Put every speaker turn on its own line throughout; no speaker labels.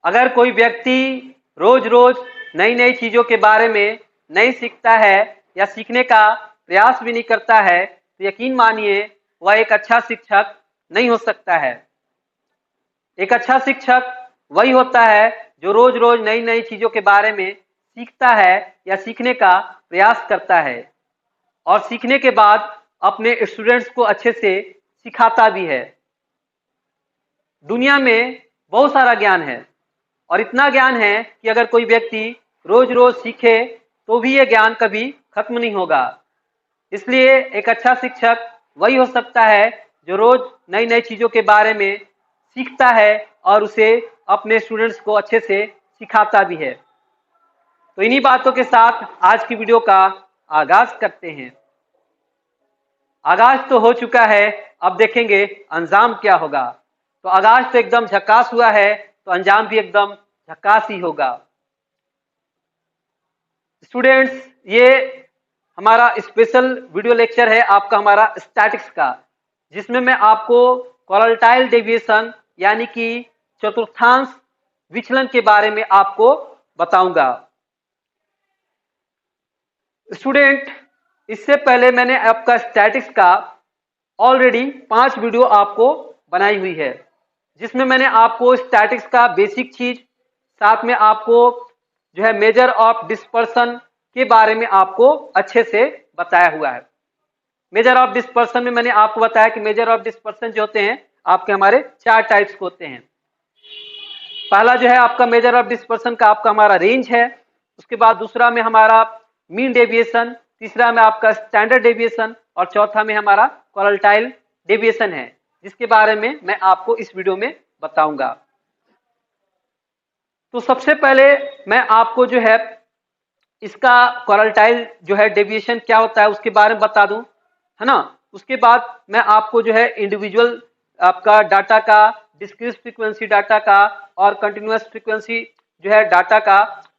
अगर कोई व्यक्ति रोज रोज नई नई चीजों के बारे में नहीं सीखता है या सीखने का प्रयास भी नहीं करता है तो यकीन मानिए वह एक अच्छा शिक्षक नहीं हो सकता है। एक अच्छा शिक्षक वही होता है जो रोज रोज नई नई चीजों के बारे में सीखता है या सीखने का प्रयास करता है और सीखने के बाद अपने स्टूडेंट्स को अच्छे से सिखाता भी है। दुनिया में बहुत सारा ज्ञान है और इतना ज्ञान है कि अगर कोई व्यक्ति रोज रोज सीखे तो भी ये ज्ञान कभी खत्म नहीं होगा। इसलिए एक अच्छा शिक्षक वही हो सकता है जो रोज नई नई चीजों के बारे में सीखता है और उसे अपने स्टूडेंट्स को अच्छे से सिखाता भी है। तो इन्हीं बातों के साथ आज की वीडियो का आगाज करते हैं। आगाज तो हो चुका है, अब देखेंगे अंजाम क्या होगा। तो आगाज तो एकदम झकास हुआ है तो अंजाम भी एकदम झकास ही होगा। स्टूडेंट्स, ये हमारा स्पेशल वीडियो लेक्चर है आपका हमारा स्टैटिक्स का, जिसमें मैं आपको कोलेटाइल डेविएशन यानी कि चतुर्थांश विचलन के बारे में आपको बताऊंगा। स्टूडेंट, इससे पहले मैंने आपका स्टैटिक्स का ऑलरेडी 5 वीडियो आपको बनाई हुई है, जिसमें मैंने आपको स्टैटिक्स का बेसिक चीज, साथ में आपको जो है मेजर ऑफ डिस्पर्सन के बारे में आपको अच्छे से बताया हुआ है। मेजर ऑफ डिस्पर्सन में मैंने आपको बताया कि मेजर ऑफ डिस्पर्सन जो होते हैं आपके हमारे 4 टाइप्स के होते हैं। पहला जो है आपका मेजर ऑफ डिस्पर्सन का आपका हमारा रेंज है, उसके बाद दूसरा में हमारा मीन डेविएशन, तीसरा में आपका स्टैंडर्ड डेविएशन और चौथा में हमारा कोलेटाइल डेविएशन है, जिसके बारे में मैं आपको इस वीडियो में बताऊंगा। तो सबसे पहले मैं आपको जो है इसका कोलेटाइल जो है डेविएशन क्या होता है उसके बारे में बता दूं, है ना। उसके बाद मैं आपको जो है इंडिविजुअल आपका डाटा का, डिस्क्रीट फ्रीक्वेंसी डाटा का और कंटिन्यूअस फ्रीक्वेंसी जो है डाटा का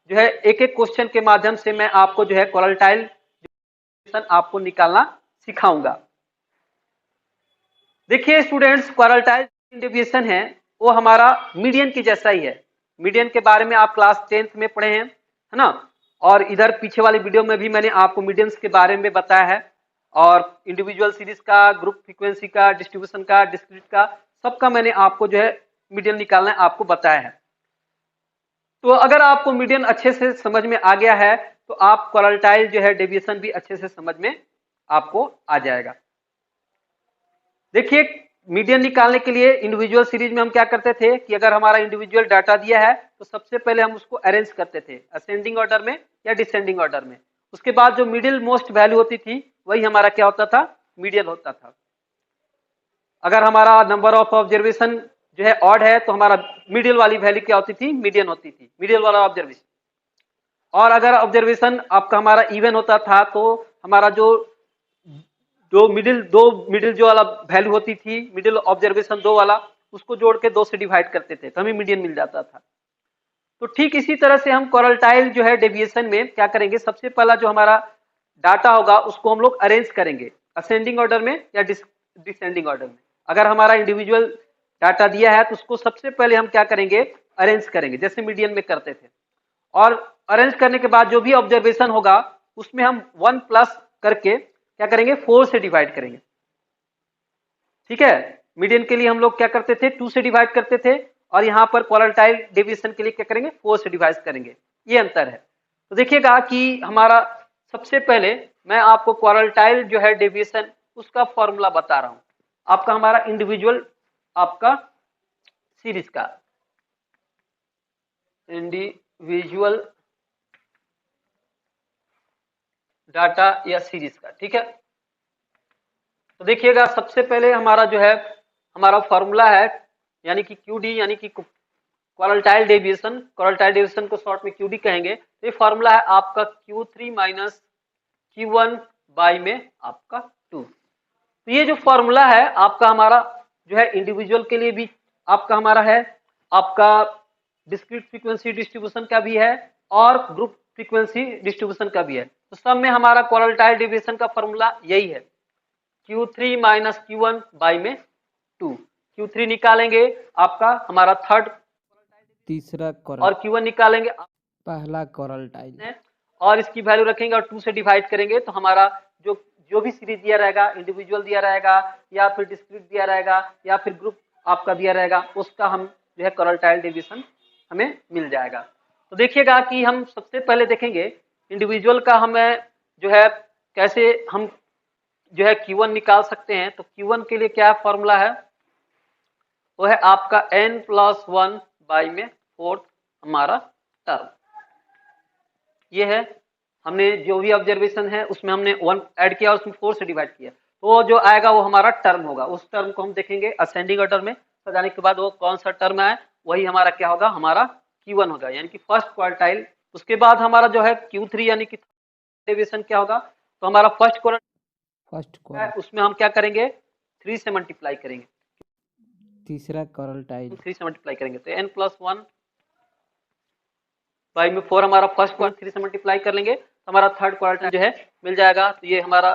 जो है एक एक क्वेश्चन के माध्यम से मैं आपको जो है कोलेटाइल आपको निकालना सिखाऊंगा। देखिए स्टूडेंट्स, कोलेटाइल डेविएशन है वो हमारा मीडियन के जैसा ही है। मीडियन के बारे में आप क्लास 10th में पढ़े हैं, है ना। और इधर पीछे वाली वीडियो में भी मैंने आपको मीडियंस के बारे में बताया है और इंडिविजुअल सीरीज का, ग्रुप फ्रीक्वेंसी का, डिस्ट्रीब्यूशन का, डिस्क्रीट का, सबका मैंने आपको जो है मीडियन निकालना आपको बताया है। तो अगर आपको मीडियन अच्छे से समझ में आ गया है तो आप कोलेटाइल जो है डेविएशन भी अच्छे से समझ में आपको आ जाएगा। देखिए, मीडियन निकालने के लिए इंडिविजुअल सीरीज में हम क्या करते थे कि अगर हमारा इंडिविजुअल डाटा दिया है तो सबसे पहले हम उसको अरेंज करते थे असेंडिंग ऑर्डर में या डिसेंडिंग ऑर्डर में। उसके बाद जो मिडिल मोस्ट वैल्यू होती थी वही हमारा क्या होता था, मीडियन होता था। अगर हमारा नंबर ऑफ ऑब्जर्वेशन जो है ऑड है तो हमारा मिडिल वाली वैल्यू क्या होती थी, मीडियन होती थी, मिडिल वाला ऑब्जर्वेशन। और अगर ऑब्जर्वेशन आपका हमारा इवन होता था तो हमारा जो मिडिल जो वाला वैल्यू होती थी, मिडिल ऑब्जर्वेशन 2 वाला, उसको जोड़ के 2 से डिवाइड करते थे तो हमें मीडियन मिल जाता था। तो ठीक इसी तरह से हम कोलेटाइल जो है डेविएशन में क्या करेंगे, सबसे पहला जो हमारा डाटा होगा उसको हम लोग अरेंज करेंगे असेंडिंग ऑर्डर में या डिसेंडिंग ऑर्डर में। अगर हमारा इंडिविजुअल डाटा दिया है तो उसको सबसे पहले हम क्या करेंगे, अरेंज करेंगे जैसे मीडियन में करते थे। और अरेंज करने के बाद जो भी ऑब्जर्वेशन होगा उसमें हम 1 प्लस करके क्या करेंगे, 4 से डिवाइड करेंगे। ठीक है, मीडियन के लिए हम लोग क्या करते थे, 2 से डिवाइड करते थे और यहाँ पर कोलेटाइल डेविएशन के लिए क्या करेंगे, 4 से डिवाइड करेंगे। ये अंतर है। तो देखिएगा कि हमारा सबसे पहले मैं आपको कोलेटाइल जो है डेविएशन उसका फॉर्मूला बता रहा हूं, आपका हमारा इंडिविजुअल आपका सीरीज का, इंडिविजुअल डाटा या सीरीज का। ठीक है, तो देखिएगा सबसे पहले हमारा जो है हमारा फॉर्मूला है यानी कि क्यूडी यानी कि कोलेटाइल डेविएशन, कोलेटाइल डेविएशन को शॉर्ट में क्यूडी कहेंगे। तो ये फॉर्मूला है आपका Q3 माइनस Q1 बाई में आपका 2। तो ये जो फॉर्मूला है आपका हमारा जो है इंडिविजुअल के लिए भी आपका हमारा है, आपका डिस्क्रीट फ्रीक्वेंसी डिस्ट्रीब्यूशन का भी है और ग्रुप फ्रीक्वेंसी डिस्ट्रीब्यूशन का भी है। तो सब में हमारा कोलेटाइल डेविएशन का फॉर्मूला यही है, Q3 माइनस Q1 बाई में 2। Q3 निकालेंगे आपका हमारा थर्ड
तीसरा कोरल
और Q1 निकालेंगे
पहला कोरल टाइल
है, और इसकी वैल्यू रखेंगे और 2 से डिवाइड करेंगे तो हमारा जो जो भी सीरीज दिया रहेगा, इंडिविजुअल दिया रहेगा या फिर डिस्क्रीट दिया रहेगा या फिर ग्रुप आपका दिया रहेगा, उसका हम जो है कोरल टाइल डेविएशन हमें मिल जाएगा। तो देखिएगा कि हम सबसे पहले देखेंगे इंडिविजुअल का हमें जो है कैसे हम जो है Q1 निकाल सकते हैं। तो Q1 के लिए क्या फॉर्मूला है, वो है आपका n+1 बाई में 4th हमारा टर्म। ये है, हमने जो भी ऑब्जर्वेशन है उसमें हमने 1 ऐड किया और उसमें 4 से डिवाइड किया, तो जो आएगा वो हमारा टर्म होगा। उस टर्म को हम देखेंगे असेंडिंग ऑर्डर में सजाने के बाद वो कौन सा टर्म है, वही हमारा क्या होगा, हमारा Q1 होगा, यानी कि फर्स्ट क्वार्टाइल। उसके बाद हमारा जो है Q3 यानी कि डेविएशन क्या होगा, तो हमारा फर्स्ट क्वार्टाइल है, उसमें हम क्या करेंगे, 3 से मल्टीप्लाई करेंगे,
तीसरा कोरल टाइल
3 से मल्टीप्लाई करेंगे तो n+1 बाई में 4 हमारा फर्स्ट क्वार्टर 3 से मल्टीप्लाई कर लेंगे तो हमारा थर्ड क्वार्टर जो है मिल जाएगा। तो ये हमारा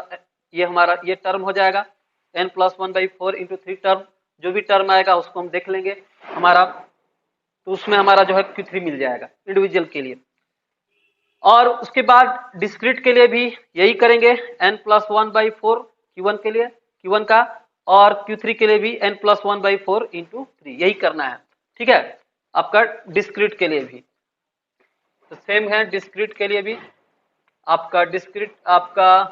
ये टर्म हो जाएगा n+1 बाई 4 इंटू 3 टर्म, जो भी टर्म आएगा उसको हम देख लेंगे हमारा, तो उसमें हमारा जो है Q3 मिल जाएगा इंडिविजुअल के लिए। और उसके बाद डिस्क्रीट के लिए भी यही करेंगे, n+1 बाई 4 Q1 के लिए, Q1 का, और Q3 के लिए भी n+1 बाई 4 इंटू 3 यही करना है। ठीक है, आपका डिस्क्रीट के लिए भी तो सेम है, डिस्क्रीट के लिए भी आपका डिस्क्रीट आपका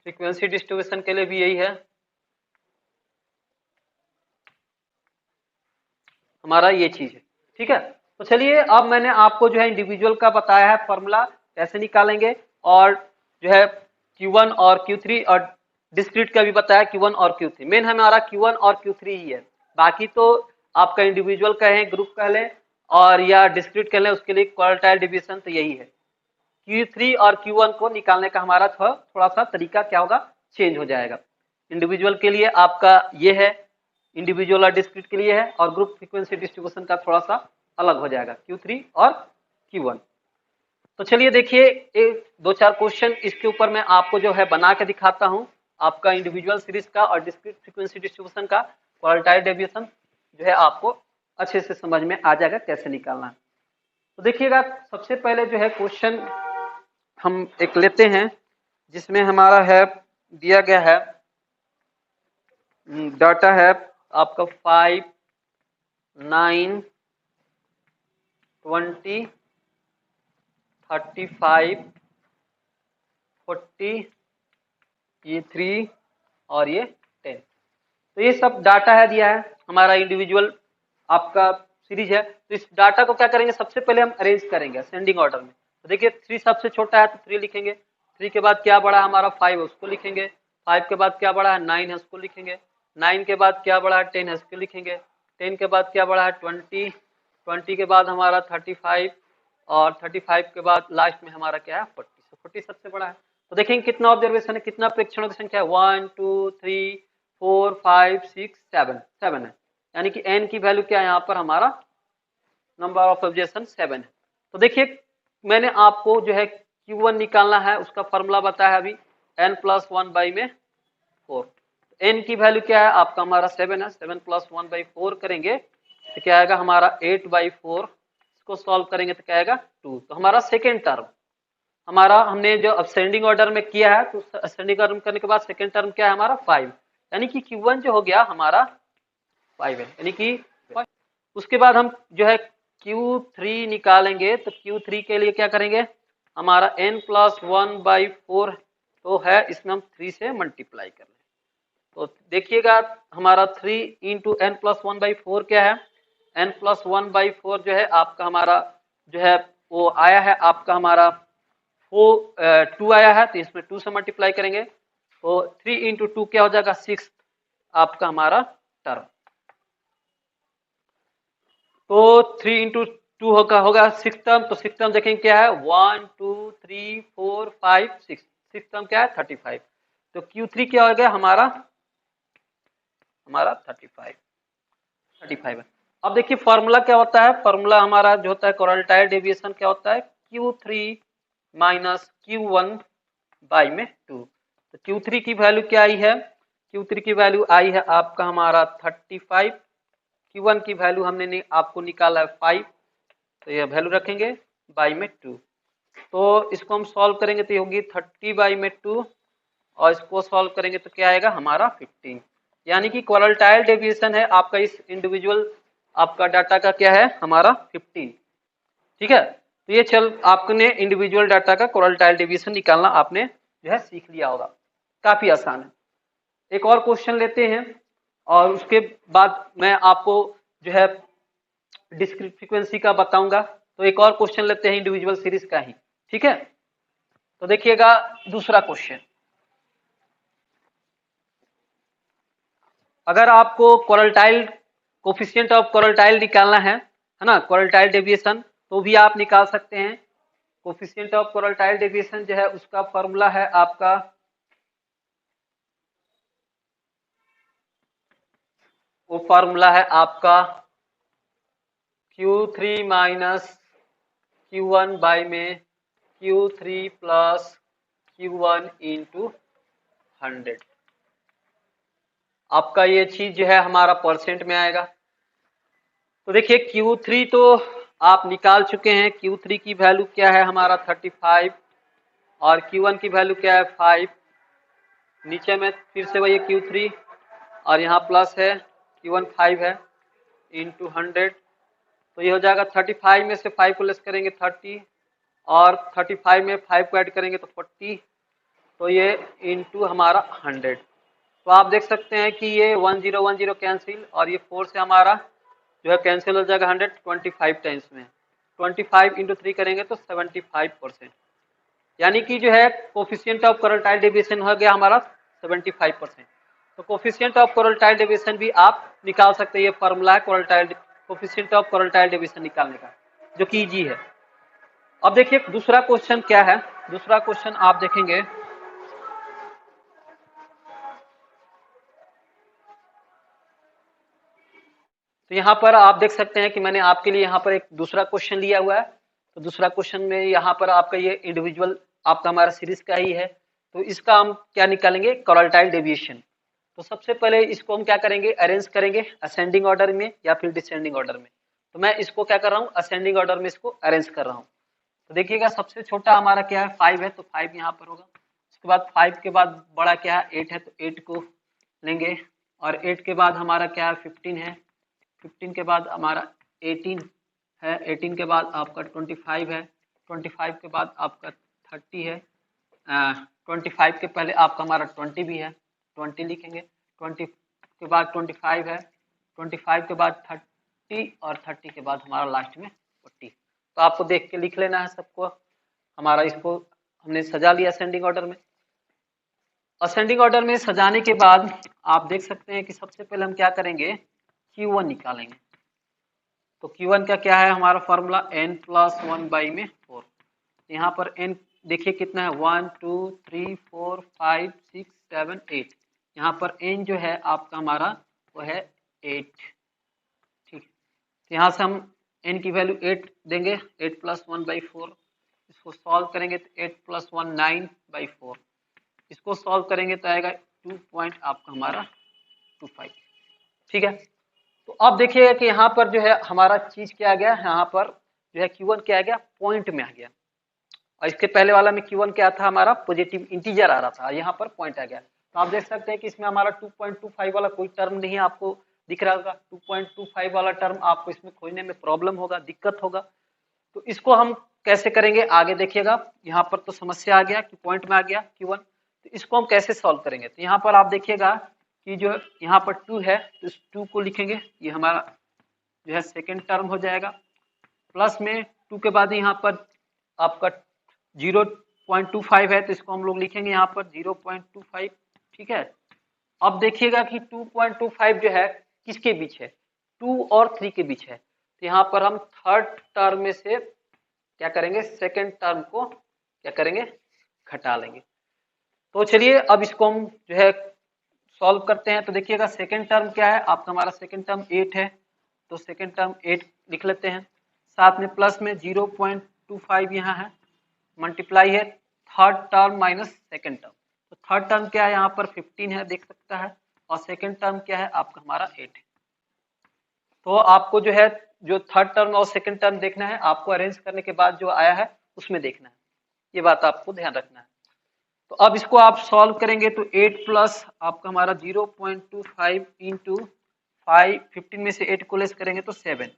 फ्रीक्वेंसी डिस्ट्रीब्यूशन के लिए भी यही है हमारा, ये चीज है। ठीक है, तो चलिए अब मैंने आपको जो है इंडिविजुअल का बताया है फॉर्मूला कैसे निकालेंगे, और जो है Q1 और Q3, और डिस्क्रीट का भी बताया Q1 और Q3। मेन हमारा Q1 और Q3 ही है, बाकी तो आपका इंडिविजुअल कहें, ग्रुप कह लें और या डिस्क्रीट कह लें, उसके लिए क्वार्टाइल डिवीजन तो यही है। Q3 और Q1 को निकालने का हमारा थोड़ा सा तरीका क्या होगा, चेंज हो जाएगा। इंडिविजुअल के लिए आपका ये है, इंडिविजुअल और डिस्क्रीट के लिए है, और ग्रुप फ्रीक्वेंसी डिस्ट्रीब्यूशन का थोड़ा सा अलग हो जाएगा Q3 और Q1। तो चलिए देखिए, एक 2-4 क्वेश्चन इसके ऊपर मैं आपको जो है बना के दिखाता हूँ, आपका इंडिविजुअल सीरीज का और डिस्क्रीट फ्रीक्वेंसी डिस्ट्रीब्यूशन का क्वार्टाइल डेविएशन जो है आपको अच्छे से समझ में आ जाएगा कैसे निकालना है। तो देखिएगा, सबसे पहले जो है क्वेश्चन हम एक लेते हैं जिसमें हमारा है दिया गया है, डाटा है आपका 5, 9, 20, 35, 40, ये 3 और ये 10। तो ये सब डाटा है दिया है, हमारा इंडिविजुअल आपका सीरीज है। तो इस डाटा को क्या करेंगे, सबसे पहले हम अरेंज करेंगे असेंडिंग ऑर्डर में। तो देखिए 3 सबसे छोटा है तो 3 लिखेंगे, 3 के बाद क्या बड़ा है हमारा 5 है उसको लिखेंगे, 5 के बाद क्या बड़ा है 9 है उसको लिखेंगे, 9 के बाद क्या बड़ा है 10 है उसको लिखेंगे, 10 के बाद क्या बड़ा है 20, 20 के बाद हमारा 35, और 35 के बाद लास्ट में हमारा क्या है 40। 40 सबसे बड़ा है। तो देखेंगे कितना ऑब्जर्वेशन है, कितना प्रेक्षणों की संख्या है, 1 2 3 4 5 6 7 7 है, यानी कि n की वैल्यू क्या है यहाँ पर हमारा नंबर ऑफ ऑब्जर्वेशन 7 है। तो देखिए मैंने आपको जो है Q1 निकालना है, उसका फॉर्मूला बताया है अभी, n+1 बाई में 4। n की वैल्यू क्या है आपका हमारा 7 है, 7+1 बाई 4 करेंगे तो क्या आएगा हमारा 8/4, इसको सॉल्व करेंगे तो क्या आएगा 2। तो हमारा सेकेंड टर्म, हमारा हमने जो असेंडिंग ऑर्डर में किया है, तो असेंडिंग ऑर्डर करने के बाद सेकेंड टर्म क्या है हमारा 5, यानी कि Q1 जो हो गया हमारा 5 है, यानी कि उसके बाद हम जो है Q3 निकालेंगे। तो Q3 के लिए क्या करेंगे, हमारा n+1 बाई 4 तो है, इसमें हम 3 से मल्टीप्लाई कर लें। तो देखिएगा हमारा 3 इंटू n+1 बाई 4 क्या है, n+1 बाई 4 जो है आपका हमारा जो है वो आया है आपका हमारा 2 आया है, तो इसमें 2 से मल्टीप्लाई करेंगे तो 3 इंटू 2 क्या हो जाएगा 6 आपका हमारा टर्म। तो 3 इंटू 2 होगा 6 टर्म। तो 6 टर्म देखेंगे क्या है 1 2 3 4 5 6, 6 टर्म क्या है 35। तो Q3 क्या हो गया हमारा 35 है। अब देखिए फॉर्मूला क्या होता है, फॉर्मूला हमारा जो होता है क्वार्टाइल डेविएशन क्या होता है, Q3 माइनस Q1 बाई में 2। तो Q3 की वैल्यू क्या आई है Q3 की वैल्यू आई है आपका हमारा 35, Q1 की वैल्यू हमने आपको निकाला है 5, तो यह वैल्यू रखेंगे बाई में 2। तो इसको हम सॉल्व करेंगे तो ये होगी 30 बाई में 2, और इसको सॉल्व करेंगे तो क्या आएगा हमारा 15। यानी कि क्वार्टाइल डेविएशन है आपका इस इंडिविजुअल आपका डाटा का क्या है हमारा 15। ठीक है, तो ये चल आपने इंडिविजुअल डाटा का क्वार्टाइल डेविएशन निकालना आपने जो है सीख लिया होगा, काफी आसान है। एक और क्वेश्चन लेते हैं और उसके बाद मैं आपको जो है डिस्क्रीट फ्रीक्वेंसी का बताऊंगा। तो एक और क्वेश्चन लेते हैं इंडिविजुअल सीरीज का ही। ठीक है, तो देखिएगा दूसरा क्वेश्चन, अगर आपको क्वार्टाइल कोफिशिएंट ऑफ क्वार्टाइल निकालना है ना, क्वार्टाइल डेविएशन, तो भी आप निकाल सकते हैं। कोफिशिएंट ऑफ क्वार्टाइल डेविएशन जो है उसका फॉर्मूला है आपका, वो फॉर्मूला है आपका Q3 माइनस Q1 बाई में Q3 प्लस Q1 इंटू 100। आपका ये चीज जो है हमारा परसेंट में आएगा। तो देखिए Q3 तो आप निकाल चुके हैं, Q3 की वैल्यू क्या है हमारा 35, और Q1 की वैल्यू क्या है 5। नीचे में फिर से वही Q3 और यहाँ प्लस है, Q1 5 है इंटू 100, तो ये हो जाएगा 35 में से 5 को लेस करेंगे 30, और 35 में 5 को ऐड करेंगे तो 40, तो ये इंटू हमारा 100। तो आप देख सकते हैं कि ये 1010 कैंसिल, और ये 4 से हमारा जो है कैंसिल हो जाएगा 100 25 टाइम्स में, 25 इंटू 3 करेंगे तो 75%। यानी कि जो है कोफिशिएंट ऑफ क्वार्टाइल डेविएशन हो गया हमारा 75%। तो कोफिशिएंट ऑफ क्वार्टाइल डेविएशन भी आप निकाल सकते हैं। ये फॉर्मूला है quartile coefficient of quartile deviation निकालने का, जो कि इजी है। अब देखिए दूसरा क्वेश्चन क्या है। दूसरा क्वेश्चन आप देखेंगे, तो यहाँ पर आप देख सकते हैं कि मैंने आपके लिए यहाँ पर एक दूसरा क्वेश्चन लिया हुआ है। तो दूसरा क्वेश्चन में यहाँ पर आपका ये इंडिविजुअल आपका हमारा सीरीज का ही है। तो इसका हम क्या निकालेंगे, क्वार्टाइल डेविएशन। तो सबसे पहले इसको हम क्या करेंगे, अरेंज करेंगे असेंडिंग ऑर्डर में या फिर डिसेंडिंग ऑर्डर में। तो मैं इसको क्या कर रहा हूँ, असेंडिंग ऑर्डर में इसको अरेंज कर रहा हूँ। तो देखिएगा सबसे छोटा हमारा क्या है 5 है, तो 5 यहाँ पर होगा। उसके बाद 5 के बाद बड़ा क्या है 8 है, तो 8 को लेंगे। और 8 के बाद हमारा क्या है 15 है, 15 के बाद हमारा 18 है, 18 के बाद आपका 25 है, 25 के बाद आपका 30 है, 25 के पहले आपका हमारा 20 भी है, 20 लिखेंगे। 20 के बाद 25 है, 25 के बाद 30, और 30 के बाद हमारा लास्ट में 40। तो आपको देख के लिख लेना है सबको। हमारा इसको हमने सजा लिया असेंडिंग ऑर्डर में। असेंडिंग ऑर्डर में सजाने के बाद आप देख सकते हैं कि सबसे पहले हम क्या करेंगे, Q1 निकालेंगे। तो Q1 का क्या है हमारा फॉर्मूला n प्लस 1 बाई में 4। यहाँ पर n देखिए कितना है 1 2 3 4 5 6 7 8। यहाँ पर n जो है आपका हमारा वो है 8। ठीक है, तो यहाँ से हम n की वैल्यू 8 देंगे, 8 प्लस 1 बाई 4। इसको सॉल्व करेंगे तो 8 प्लस 1 9 बाई 4। इसको सॉल्व करेंगे तो आएगा 2 पॉइंट आपका हमारा 25। ठीक है, तो अब देखिए कि यहाँ पर जो है हमारा चीज क्या आ गया, यहाँ पर जो है Q1 क्या आ गया, पॉइंट में आ गया। और इसके पहले वाला में Q1 क्या था हमारा, पॉजिटिव इंटीजर आ रहा था, यहाँ पर पॉइंट आ गया। तो आप देख सकते हैं कि इसमें हमारा 2.25 वाला कोई टर्म नहीं है, आपको दिख रहा होगा। 2.25 वाला टर्म आपको इसमें खोजने में प्रॉब्लम होगा, दिक्कत होगा। तो इसको हम कैसे करेंगे आगे देखिएगा। यहाँ पर तो समस्या आ गया कि पॉइंट में आ गया Q1, तो इसको हम कैसे सॉल्व करेंगे। तो यहाँ पर आप देखिएगा कि जो यहाँ पर 2 है, तो इस 2 को लिखेंगे, ये हमारा जो है सेकेंड टर्म हो जाएगा। प्लस में 2 के बाद यहाँ पर आपका 0.25 है, तो इसको हम लोग लिखेंगे यहाँ पर 0.25। ठीक है, अब देखिएगा कि 2.25 जो है किसके बीच है, 2 और 3 के बीच है। तो यहाँ पर हम थर्ड टर्म में से क्या करेंगे, सेकेंड टर्म को क्या करेंगे, घटा लेंगे। तो चलिए अब इसको हम जो है सॉल्व करते हैं। तो देखिएगा सेकेंड टर्म क्या है आपका, हमारा सेकेंड टर्म 8 है, तो सेकेंड टर्म 8 लिख लेते हैं। साथ में प्लस में 0.25 यहाँ है, मल्टीप्लाई है third term minus second term. तो थर्ड टर्म क्या है यहाँ पर 15 है, देख सकता है, और सेकंड टर्म क्या है आपका हमारा 8 है। तो आपको जो है जो थर्ड टर्म और सेकंड टर्म देखना है, आपको अरेंज करने के बाद जो आया है उसमें देखना है, ये बात आपको ध्यान रखना है। तो अब इसको आप सॉल्व करेंगे तो 8 प्लस आपका हमारा 0.25 इंटू 15 में से 8 को लेस करेंगे तो 7,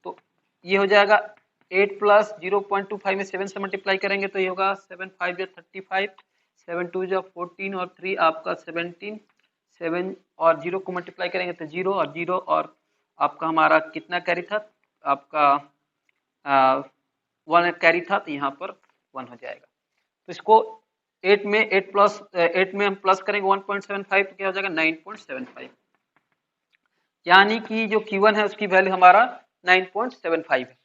तो ये हो जाएगा 8 प्लस 0.25 में 7 से मल्टीप्लाई करेंगे तो ये होगा 7 5 या 35, 7 2 या 14 और 3 आपका 17, 7 और 0 को मल्टीप्लाई करेंगे तो 0 और 0 और आपका हमारा कितना कैरी था आपका 1 कैरी था, तो यहाँ पर 1 हो जाएगा। तो इसको 8 में 8 में हम प्लस करेंगे 1.75 तो क्या हो जाएगा 9.75, यानी कि जो Q1 है उसकी वैल्यू हमारा 9.75 है।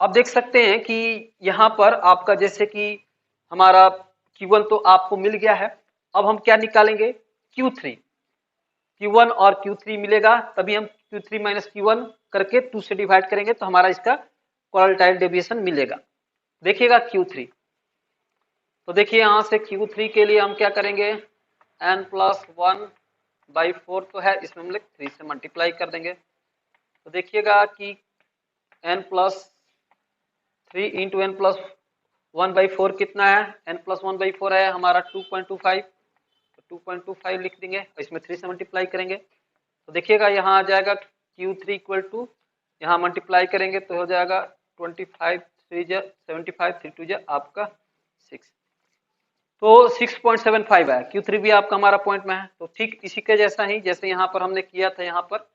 अब देख सकते हैं कि यहाँ पर आपका जैसे कि हमारा Q1 तो आपको मिल गया है, अब हम क्या निकालेंगे Q3, Q1 और Q3 मिलेगा, तभी हम Q3 माइनस Q1 करके 2 से डिवाइड करेंगे तो हमारा इसका क्वार्टाइल डेविएशन मिलेगा। देखिएगा Q3, तो देखिए यहाँ से Q3 के लिए हम क्या करेंगे n+1/4 तो है, इसमें हम लोग 3 से मल्टीप्लाई कर देंगे। तो देखिएगा कि n+3 इंटू n+1/4 कितना है, n+1/4 है हमारा 2.25, तो 2.25 लिख देंगे, इसमें 3 से मल्टीप्लाई करेंगे तो देखिएगा यहाँ आ जाएगा Q3 इक्वल टू, यहाँ मल्टीप्लाई करेंगे तो हो जाएगा 25 3 जा 75 3 2 जा आपका 6, तो 6.75 है। Q3 भी आपका हमारा पॉइंट में है, तो ठीक इसी के जैसा ही जैसे यहाँ पर हमने किया था, यहाँ पर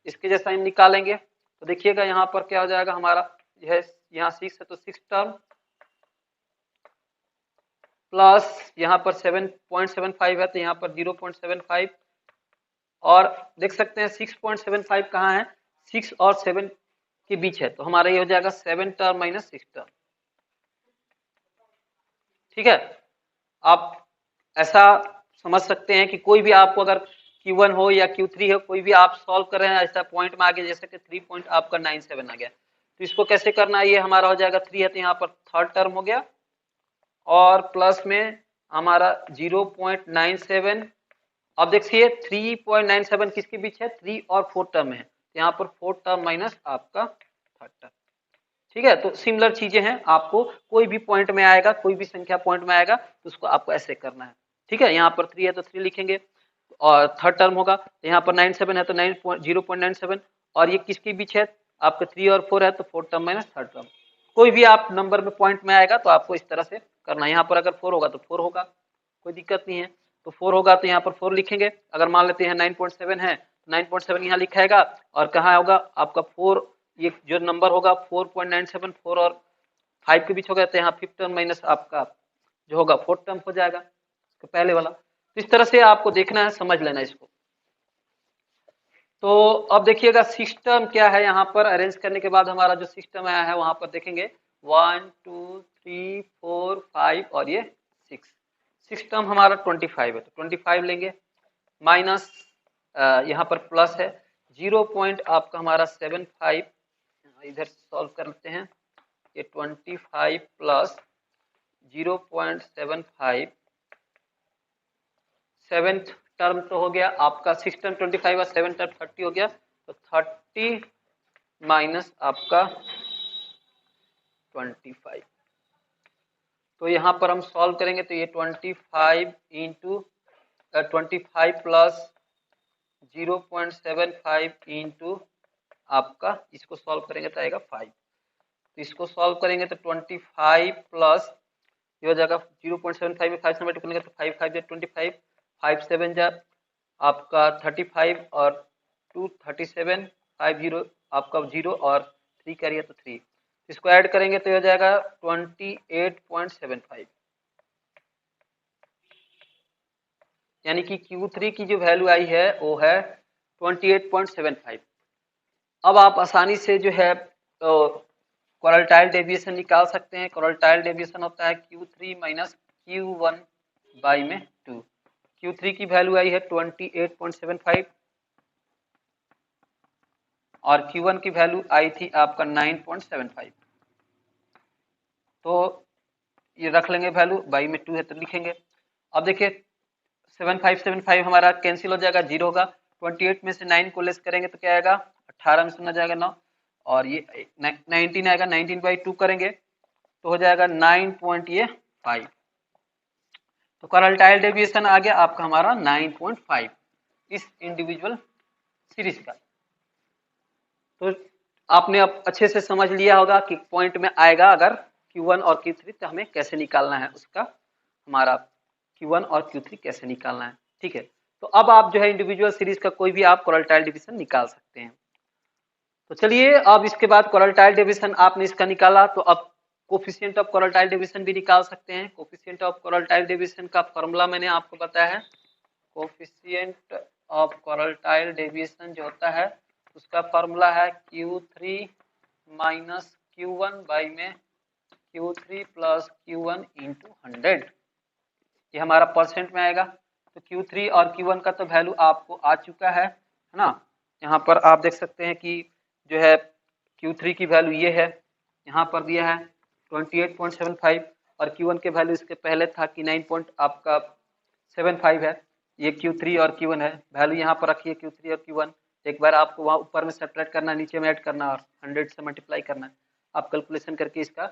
इसके जैसा हम निकालेंगे तो देखिएगा यहाँ पर क्या हो जाएगा हमारा, यह यहाँ 6 है तो 6 टर्म प्लस यहाँ पर 7.75 है तो यहाँ पर 0.75, और देख सकते हैं 6.75 कहाँ है, 6 और 7 के बीच है, तो हमारा ये हो जाएगा 7 टर्म माइनस 6 टर्म। ठीक है, आप ऐसा समझ सकते हैं कि कोई भी आपको अगर Q1 हो या Q3 हो, कोई भी आप सॉल्व कर रहे हैं ऐसा पॉइंट में आगे, जैसे कि 3.97 आ गया, तो इसको कैसे करना है, ये हमारा हो जाएगा 3 है तो यहाँ पर थर्ड टर्म हो गया, और प्लस में हमारा 0.97, अब देखिए 3.97 किसके बीच है, 3 और 4 टर्म है, तो यहाँ पर 4 टर्म माइनस आपका थर्ड टर्म। ठीक है, तो सिमिलर चीजें हैं, आपको कोई भी पॉइंट में आएगा, कोई भी संख्या पॉइंट में आएगा तो उसको आपको ऐसे करना है। ठीक है, यहाँ पर 3 है तो 3 लिखेंगे, और थर्ड टर्म होगा तो यहाँ पर 97 है तो 0.97, और ये किसके बीच है आपका 3 और 4 है तो 4 टर्म माइनस थर्ड टर्म। कोई भी आप नंबर में पॉइंट में आएगा तो आपको इस तरह से करना है। यहाँ पर अगर 4 होगा तो 4 होगा, कोई दिक्कत नहीं है, तो 4 होगा तो यहाँ पर 4 लिखेंगे। अगर मान लेते हैं 9.7 है, 9.7 यहाँ लिखाएगा, और कहाँ होगा आपका 4, ये जो नंबर होगा 4.97, 4 और 5 के बीच होगा, तो यहाँ 5 टर्म माइनस आपका जो होगा 4 टर्म हो जाएगा, तो पहले वाला। तो इस तरह से आपको देखना है, समझ लेना इसको। तो अब देखिएगा सिस्टम क्या है, यहाँ पर अरेंज करने के बाद हमारा जो सिस्टम आया है वहां पर देखेंगे 1 2 3 4 5 और ये 6, सिस्टम हमारा 25 है तो 25 लेंगे, माइनस यहाँ पर प्लस है 0 पॉइंट आपका हमारा 75, इधर सॉल्व कर लेते हैं, ये 25 प्लस 0.75, सेवेंथ टर्म तो हो गया आपका 6 टर्म 25 और 7 टर्म 30 हो गया, तो 30 माइनस आपका 25, तो यहाँ पर हम सॉल्व करेंगे तो ये 25 इंटू 25 प्लस 0.75 इंटू आपका, इसको सॉल्व करेंगे तो आएगा 5, तो इसको सॉल्व करेंगे तो 25 प्लस ये हो जाएगा 0.75 में 5 से मल्टीप्लाई करेंगे तो 5 5 जा 25, 5 7 जा आपका 35 और 2 37, 5 0 आपका 0 और 3 करिए तो 3, इसको ऐड करेंगे तो हो जाएगा 28.75, यानी कि Q3 की जो वैल्यू आई है वो है 28.75। अब आप आसानी से जो है क्वार्टाइल डेविएशन निकाल सकते हैं। क्वार्टाइल डेविएशन होता है Q3 माइनस Q1 बाई में 2। Q3 की वैल्यू आई है 28.75 और Q1 की वैल्यू आई थी आपका 9.75, तो ये रख लेंगे वैल्यू, बाई में 2 है तो लिखेंगे, अब देखिए 7575 हमारा कैंसिल हो जाएगा, 0 होगा। 28 में से 9 को लेस करेंगे तो क्या आएगा, 18 में से ना जाएगा 9, और ये 19 आएगा, 19/2 करेंगे तो हो जाएगा 9.5। तो क्वार्टाइल डेविएशन आ गया आपका हमारा 9.5 इस इंडिविजुअल सीरीज का। तो आपने अब अच्छे से समझ लिया होगा कि पॉइंट में आएगा अगर Q1 और Q3 तो हमें कैसे निकालना है, उसका हमारा Q1 और Q3 कैसे निकालना है। ठीक है, तो अब आप जो है इंडिविजुअल सीरीज का कोई भी आप क्वार्टाइल डिवीजन निकाल सकते हैं। तो चलिए अब इसके बाद क्वार्टाइल डिवीजन आपने इसका निकाला, तो अब कोफिशिएंट ऑफ क्वार्टाइल डिवीजन भी निकाल सकते हैं। कोफिशिएंट ऑफ क्वार्टाइल डिवीजन का फॉर्मूला मैंने आपको बताया है। कोफिशिएंट ऑफ क्वार्टाइल डिवीजन जो होता है उसका फॉर्मूला है Q3 माइनस Q1 बाई में Q3 प्लस Q1 इंटू 100। ये हमारा परसेंट में आएगा। तो Q3 और Q1 का तो वैल्यू आपको आ चुका है ना। यहाँ पर आप देख सकते हैं कि जो है Q3 की वैल्यू ये है, यहाँ पर दिया है 28.75 और Q1 के वैल्यू इसके पहले था कि 9.75 है। ये Q3 और Q1 है, वैल्यू यहाँ पर रखिए Q3 और Q1। एक बार आपको वहाँ ऊपर में सब्ट्रैक्ट करना, नीचे में ऐड करना और 100 से मल्टीप्लाई करना है। आप कैलकुलेशन करके इसका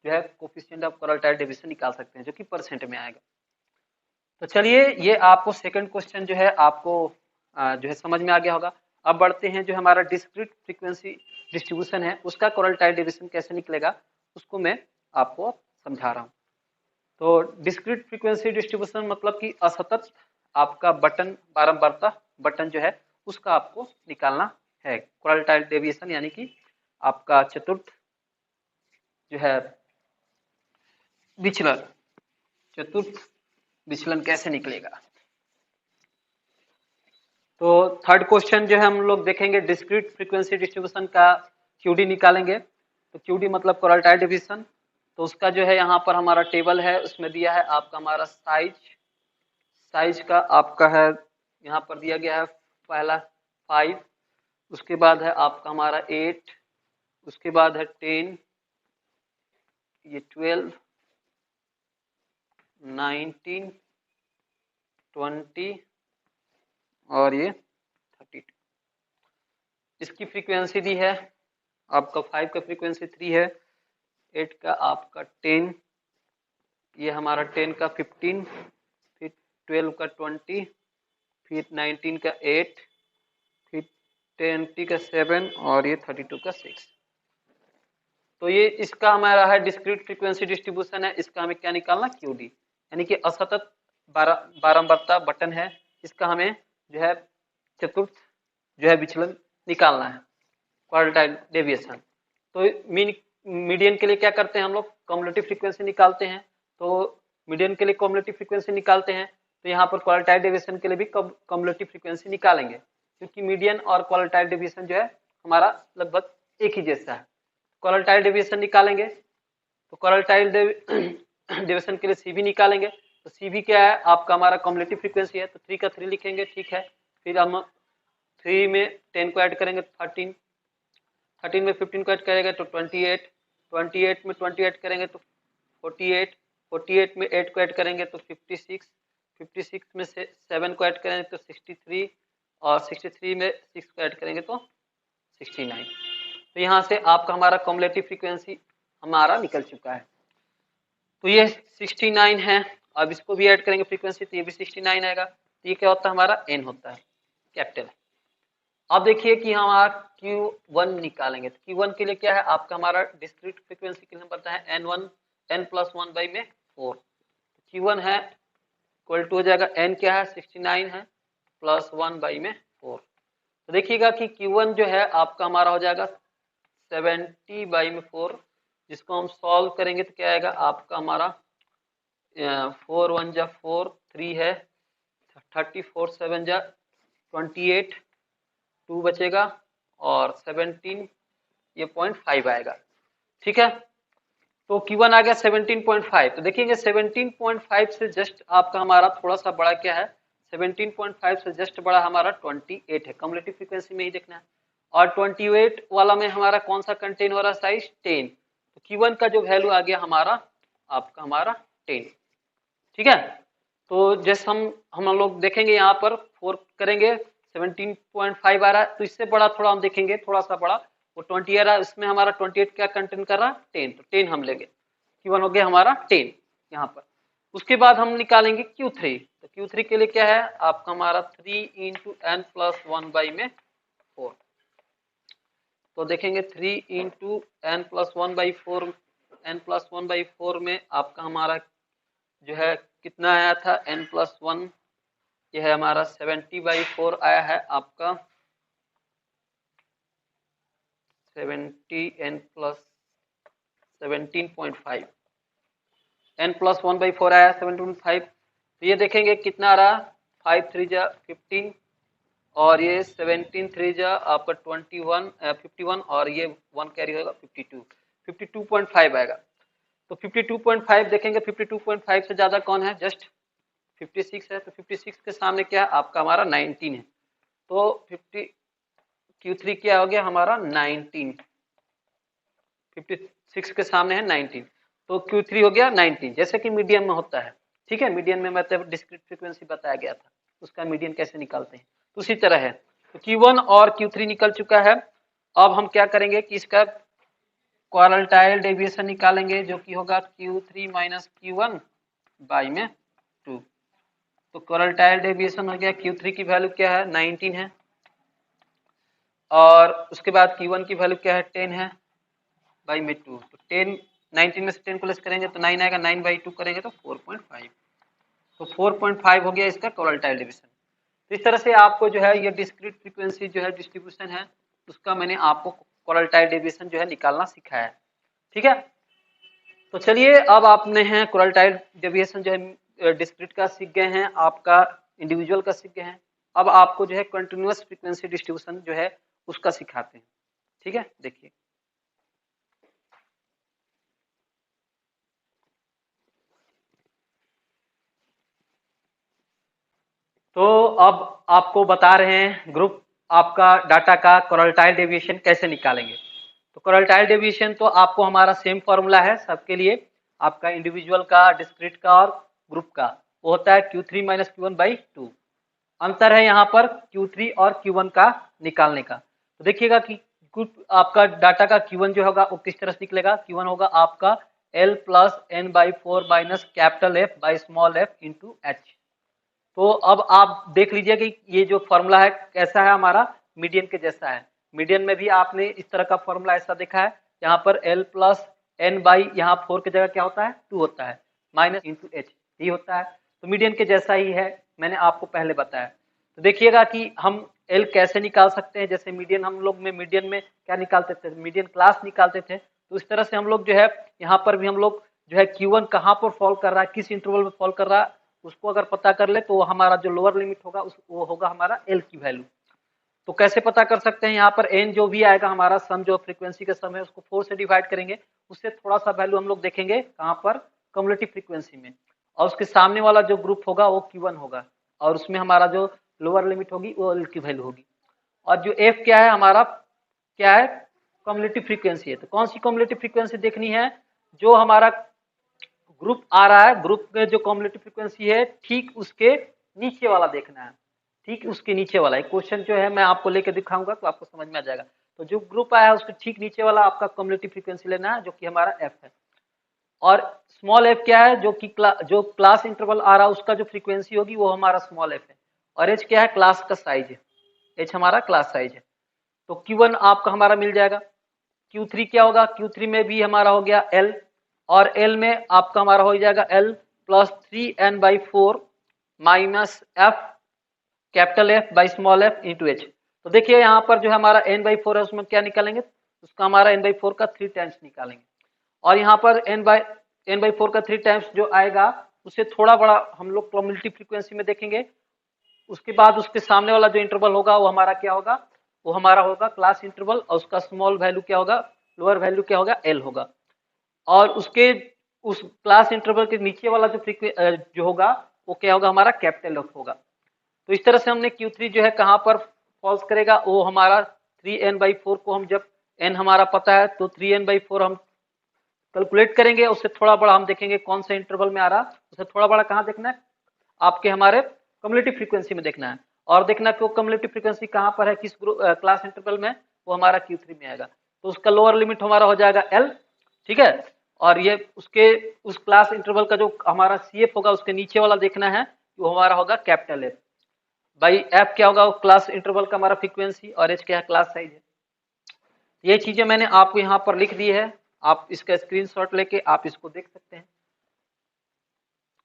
जो है कोफिशिएंट ऑफ क्वार्टाइल डिवीजन निकाल सकते हैं जो कि परसेंट में आएगा। तो चलिए ये आपको सेकंड क्वेश्चन जो है आपको जो है समझ में आ गया होगा। अब बढ़ते हैं जो हमारा डिस्क्रीट फ्रीक्वेंसी डिस्ट्रीब्यूशन है उसका क्वार्टाइल डिवीजन कैसे निकलेगा, उसको मैं आपको समझा रहा हूँ। तो डिस्क्रीट फ्रीक्वेंसी डिस्ट्रीब्यूशन मतलब कि असतत आपका बटन बारंबारता बटन जो है उसका आपको निकालना है। क्वार्टाइल डेविएशन यानी कि आपका चतुर्थ जो है विचलन, चतुर्थ विचलन कैसे निकलेगा। तो थर्ड क्वेश्चन जो है हम लोग देखेंगे डिस्क्रीट फ्रीक्वेंसी डिस्ट्रीब्यूशन का QD निकालेंगे। तो QD मतलब क्वार्टाइल डिवीजन। तो उसका जो है यहाँ पर हमारा टेबल है, उसमें दिया है आपका हमारा साइज का आपका है, यहाँ पर दिया गया है पहला 5, उसके बाद है आपका हमारा 8, उसके बाद है 10, ये 12, 19, 20 और ये 32। इसकी फ्रीक्वेंसी दी है आपका 5 का फ्रीक्वेंसी 3 है, 8 का आपका 10, ये हमारा 10 का 15, फिर 12 का 20, फिर 19 का 8, फिर 20 का 7 और ये 32 का 6। तो ये इसका हमारा है डिस्क्रीट फ्रीक्वेंसी डिस्ट्रीब्यूशन है। इसका हमें क्या निकालना, QD यानी कि असतत बारंबारता बटन है, इसका हमें जो है चतुर्थ जो है विचलन निकालना है, क्वार्टाइल डेविएशन। तो मीडियन के लिए क्या करते हैं हम लोग, कम्युलेटिव फ्रीक्वेंसी निकालते हैं। तो मीडियन के लिए कम्युलेटिव फ्रीक्वेंसी निकालते हैं, तो यहाँ पर क्वार्टाइल डेविएशन के लिए भी कम्युलेटिव फ्रीक्वेंसी निकालेंगे, क्योंकि मीडियन और क्वार्टाइल डेविएशन जो है हमारा लगभग एक ही जैसा है। क्वार्टाइल डेविएशन निकालेंगे तो क्वार्टाइल डेविएशन के लिए CV निकालेंगे। तो CV क्या है आपका हमारा कम्युलेटिव फ्रीक्वेंसी है, तो 3 का 3 लिखेंगे, ठीक है। फिर हम 3 में 10 को ऐड करेंगे 13, 13 में 15 को ऐड करेंगे तो 28, 28 में 20 ऐड करेंगे तो 48, 48 में 8 को ऐड करेंगे तो 56, 56 में से 7 को ऐड करेंगे तो 63 और 63 में 6 को ऐड करेंगे तो 69। तो यहाँ से आपका हमारा कम्युलेटिव फ्रीक्वेंसी हमारा निकल चुका है। तो ये 69 है। अब इसको भी ऐड करेंगे फ्रीक्वेंसी तो ये भी 69 आएगा। तो ये क्या होता है हमारा N होता है, कैपिटल। अब देखिए कि हमारा Q1 निकालेंगे। तो Q1 के लिए क्या है आपका हमारा डिस्क्रीट फ्रीक्वेंसी के लिए पता है N1 N+1 बाई में 4। Q1 है इक्वल टू हो जाएगा N क्या है 69 है प्लस 1 बाई में 4। तो देखिएगा कि Q1 जो है आपका हमारा हो जाएगा 70 बाई में 4, जिसको हम सॉल्व करेंगे तो क्या आएगा आपका हमारा 4 1 जा 4, 3 है 34 7 जा 28, 2 बचेगा और 17 ये 0.5 आएगा, ठीक है। तो Q1 आ गया 17.5। तो देखिएगा 17.5 से जस्ट आपका हमारा थोड़ा सा बड़ा क्या है, 17.5 से जस्ट बड़ा हमारा 28 है। कम्युलेटिव फ्रीक्वेंसी में ही देखना है। और 28 वाला में हमारा कौन सा कंटेन हो रहा है, साइज 10। तो Q1 का जो वैल्यू आ गया हमारा आपका हमारा 10, ठीक है। तो जैसे हम लोग देखेंगे यहाँ पर 4 करेंगे 17.5 आ रहा है, तो इससे बड़ा थोड़ा हम देखेंगे, थोड़ा सा बड़ा वो 20 आ रहा है, इसमें हमारा 28 क्या कंटेंट कर रहा है 10, तो 10 हम लेंगे, Q1 हो गया हमारा 10 यहाँ पर। उसके बाद हम निकालेंगे Q3, तो Q3 के लिए क्या है आपका हमारा 3 इंटू एन प्लस 1 बाई में 4, तो देखेंगे 3 into N plus 1 by 4, N plus 1 by 4 में आपका हमारा जो है कितना आया था n प्लस 1, यह है हमारा 70/4 आया है आपका, 70 n प्लस 17.5, n प्लस 1/4 आया 17.5, तो ये देखेंगे कितना आ रहा 5 3 जा 15 और ये 17 3 जा आपका 51 और ये 1 कैरी होगा 52.5 आएगा। तो 52.5 देखेंगे, 52.5 से ज्यादा कौन है जस्ट 56 है, तो 56 के सामने क्या है आपका हमारा 19 है, तो 50 Q3 क्या हो गया हमारा 19, 56 के सामने है 19, तो Q3 हो गया 19, जैसे कि मीडियन में होता है। ठीक है, मीडियन में मतलब डिस्क्रीट फ्रीक्वेंसी बताया गया था, उसका मीडियन कैसे निकालते हैं, तो उसी तरह है। तो Q1 और Q3 निकल चुका है, अब हम क्या करेंगे कि इसका क्वारटाइल डेविएशन निकालेंगे, जो कि होगा Q3 माइनस Q1 बाई में 2, तो क्वारटाइल डेविएशन हो गया, Q3 की वैल्यू क्या है 19 है, और उसके बाद Q1 की वैल्यू क्या है 10 है बाई में 2, तो 10 19 में से 10 को लेस करेंगे तो 9 आएगा, 9/2 करेंगे तो 4.5, तो 4.5 हो गया इसका क्वारटाइल डेविएशन। तो इस तरह से आपको जो है ये डिस्क्रीट फ्रीक्वेंसी जो है डिस्ट्रीब्यूशन है, उसका मैंने आपको क्वारटाइल डेविएशन जो है निकालना सिखाया है। ठीक है, तो चलिए अब आपने हैं क्वारटाइल डेविएशन जो है डिस्क्रीट का सीख गए हैं, आपका इंडिविजुअल का सीख गए हैं, अब आपको जो है कंटिन्यूअस फ्रीक्वेंसी डिस्ट्रीब्यूशन जो है उसका सिखाते हैं। ठीक है, देखिए तो अब आपको बता रहे हैं ग्रुप आपका डाटा का क्वारटाइल डेविएशन कैसे निकालेंगे। तो क्वारटाइल डेविएशन तो आपको हमारा सेम फॉर्मूला है सबके लिए, आपका इंडिविजुअल का, डिस्क्रीट का और ग्रुप का, वो होता है Q3 माइनस Q1/2। अंतर है यहाँ पर Q3 और Q1 का निकालने का। तो देखिएगा कि ग्रुप आपका डाटा का Q1 जो होगा वो किस तरह से निकलेगा, Q1 होगा आपका L plus n/4 minus capital F by small f into H. तो अब आप देख लीजिए कि ये जो फॉर्मूला है कैसा है, हमारा मीडियन के जैसा है। मीडियन में भी आपने इस तरह का फॉर्मूला ऐसा देखा है, यहाँ पर L प्लस n बाई यहाँ 4 की जगह क्या होता है 2 होता है, माइनस इंटू एच ही होता है, तो मीडियन के जैसा ही है, मैंने आपको पहले बताया। तो देखिएगा कि हम L कैसे निकाल सकते हैं, जैसे मीडियन हम लोग में मीडियन में क्या निकालते थे, मीडियन क्लास निकालते थे, तो इस तरह से हम लोग जो है यहाँ पर भी हम लोग जो है Q1 कहाँ पर फॉल कर रहा है, किस इंटरवल में फॉल कर रहा है, उसको अगर पता कर ले तो हमारा जो लोअर लिमिट होगा वो होगा हमारा L की वैल्यू। तो कैसे पता कर सकते हैं, यहाँ पर n जो भी आएगा हमारा सम जो फ्रीक्वेंसी का सम है उसको 4 से डिवाइड करेंगे, उससे थोड़ा सा वैल्यू हम लोग देखेंगे कहाँ पर कम्युलेटिव फ्रीक्वेंसी में, और उसके सामने वाला जो ग्रुप होगा वो Q1 होगा, और उसमें हमारा जो लोअर लिमिट होगी वो L की वैल्यू होगी। और जो F क्या है हमारा, क्या है कम्युलेटिव फ्रीक्वेंसी है, तो कौन सी कम्युलेटिव फ्रीक्वेंसी देखनी है, जो हमारा ग्रुप आ रहा है, ग्रुप में जो कम्युलेटिव फ्रीक्वेंसी है ठीक उसके नीचे वाला देखना है, ठीक उसके नीचे वाला। एक क्वेश्चन जो है मैं आपको लेके दिखाऊंगा तो आपको समझ में आ जाएगा। तो जो ग्रुप आया है उसके ठीक नीचे वाला आपका कम्युलेटिव फ्रीक्वेंसी लेना है, जो कि हमारा एफ है। और स्मॉल एफ क्या है, जो कि जो क्लास इंटरवल आ रहा है उसका जो फ्रीक्वेंसी होगी वो हमारा स्मॉल एफ है। और एच क्या है, क्लास का साइज है, एच हमारा क्लास साइज है। तो Q1 आपका हमारा मिल जाएगा। Q3 क्या होगा, Q3 में भी हमारा हो गया L, और L में आपका हमारा हो जाएगा L plus 3n/4 minus F capital F by small f into H. तो देखिए यहाँ पर जो हमारा n/4 है उसमें क्या निकालेंगे, उसका हमारा n/4 का 3 टाइम्स निकालेंगे, और यहाँ पर n/4 का 3 टाइम्स जो आएगा उससे थोड़ा बड़ा हम लोग कम्युलेटिव फ्रीक्वेंसी में देखेंगे। उसके बाद उसके सामने वाला जो इंटरवल होगा वो हमारा क्या होगा, वो हमारा होगा क्लास इंटरवल, और उसका स्मॉल वैल्यू क्या होगा, लोअर वैल्यू क्या होगा L होगा। और उसके उस क्लास इंटरवल के नीचे वाला जो होगा वो क्या होगा, हमारा कैपिटल F होगा। तो इस तरह से हमने Q3 जो है कहाँ पर फॉल्स करेगा, वो हमारा 3n/4 को हम जब n हमारा पता है तो 3n/4 हम कैलकुलेट करेंगे, उससे थोड़ा बड़ा हम देखेंगे कौन से इंटरवल में आ रहा, उससे थोड़ा बड़ा कहाँ देखना है आपके हमारे कम्युलेटिव फ्रीक्वेंसी में देखना है, और देखना कि वो कम्युलेटिव फ्रीक्वेंसी कहाँ पर है, किस क्लास इंटरवल में, वो हमारा Q3 में आएगा। तो उसका लोअर लिमिट हमारा हो जाएगा L, ठीक है। और ये उसके उस क्लास इंटरवल का जो हमारा CF होगा उसके नीचे वाला देखना है, वो हमारा होगा कैपिटल F बाई F क्या होगा, वो क्लास इंटरवल का हमारा फ्रीक्वेंसी, और H क्या है, क्लास साइज है। ये चीजें मैंने आपको यहाँ पर लिख दी है, आप इसका स्क्रीनशॉट लेके आप इसको देख सकते हैं,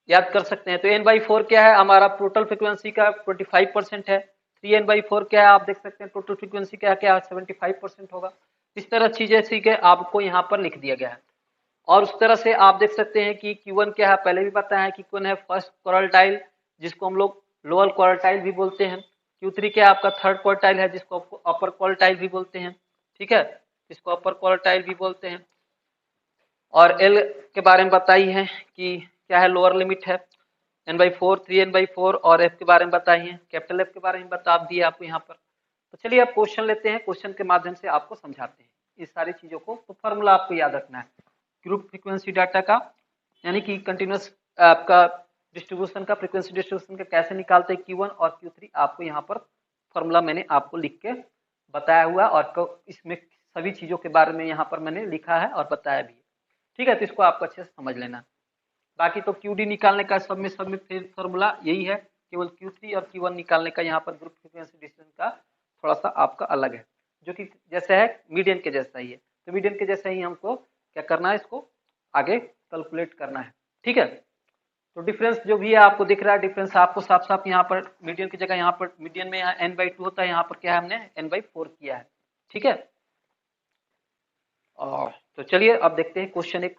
याद कर सकते हैं। तो N/4 क्या है, हमारा टोटल फ्रीक्वेंसी का 25% है। 3N/4 क्या है, आप देख सकते हैं टोटल फ्रीक्वेंसी क्या क्या 75% होगा। इस तरह चीजें सीख के आपको यहाँ पर लिख दिया गया है। और उस तरह से आप देख सकते हैं कि Q1 क्या है, पहले भी पता है कि Q1 है फर्स्ट क्वार्टाइल, जिसको हम लोग लोअर क्वार्टाइल भी बोलते हैं। Q3 क्या है आपका थर्ड क्वार्टाइल है, जिसको अपर क्वार्टाइल भी बोलते हैं, ठीक है, जिसको अपर क्वार्टाइल भी बोलते हैं। और L के बारे में बताई है कि क्या है, लोअर लिमिट है N/4, 3N/4, और F के बारे में बताई है, कैपिटल F के बारे में बता दिए आपको यहाँ पर। तो चलिए आप क्वेश्चन लेते हैं, क्वेश्चन के माध्यम से आपको समझाते हैं इस सारी चीजों को। तो फॉर्मूला आपको याद रखना है ग्रुप फ्रीक्वेंसी डाटा का, यानी कि कंटिन्यूस आपका डिस्ट्रीब्यूशन का, फ्रीक्वेंसी डिस्ट्रीब्यूशन का कैसे निकालते हैं Q1 और Q3, आपको यहाँ पर फॉर्मूला मैंने आपको लिख के बताया हुआ, और इसमें सभी चीजों के बारे में यहाँ पर मैंने लिखा है और बताया भी है, ठीक है। तो इसको आपको अच्छे से समझ लेना। बाकी तो QD निकालने का सब में फिर फॉर्मूला यही है, केवल Q3 और Q1 निकालने का यहाँ पर ग्रुप फ्रीक्वेंसी डिस्ट्रीब्यूशन का थोड़ा सा आपका अलग है, जो कि जैसे है मीडियन के जैसा ही है। तो मीडियन के जैसा ही हमको क्या करना है, इसको आगे कैलकुलेट करना है, ठीक है। तो डिफरेंस जो भी है आपको दिख रहा है, डिफरेंस आपको साफ साफ यहाँ पर मीडियन की जगह, यहाँ पर मीडियन में यहाँ N/2 होता है, यहाँ पर क्या है हमने N/4 किया है, ठीक है। और तो चलिए अब देखते हैं क्वेश्चन एक।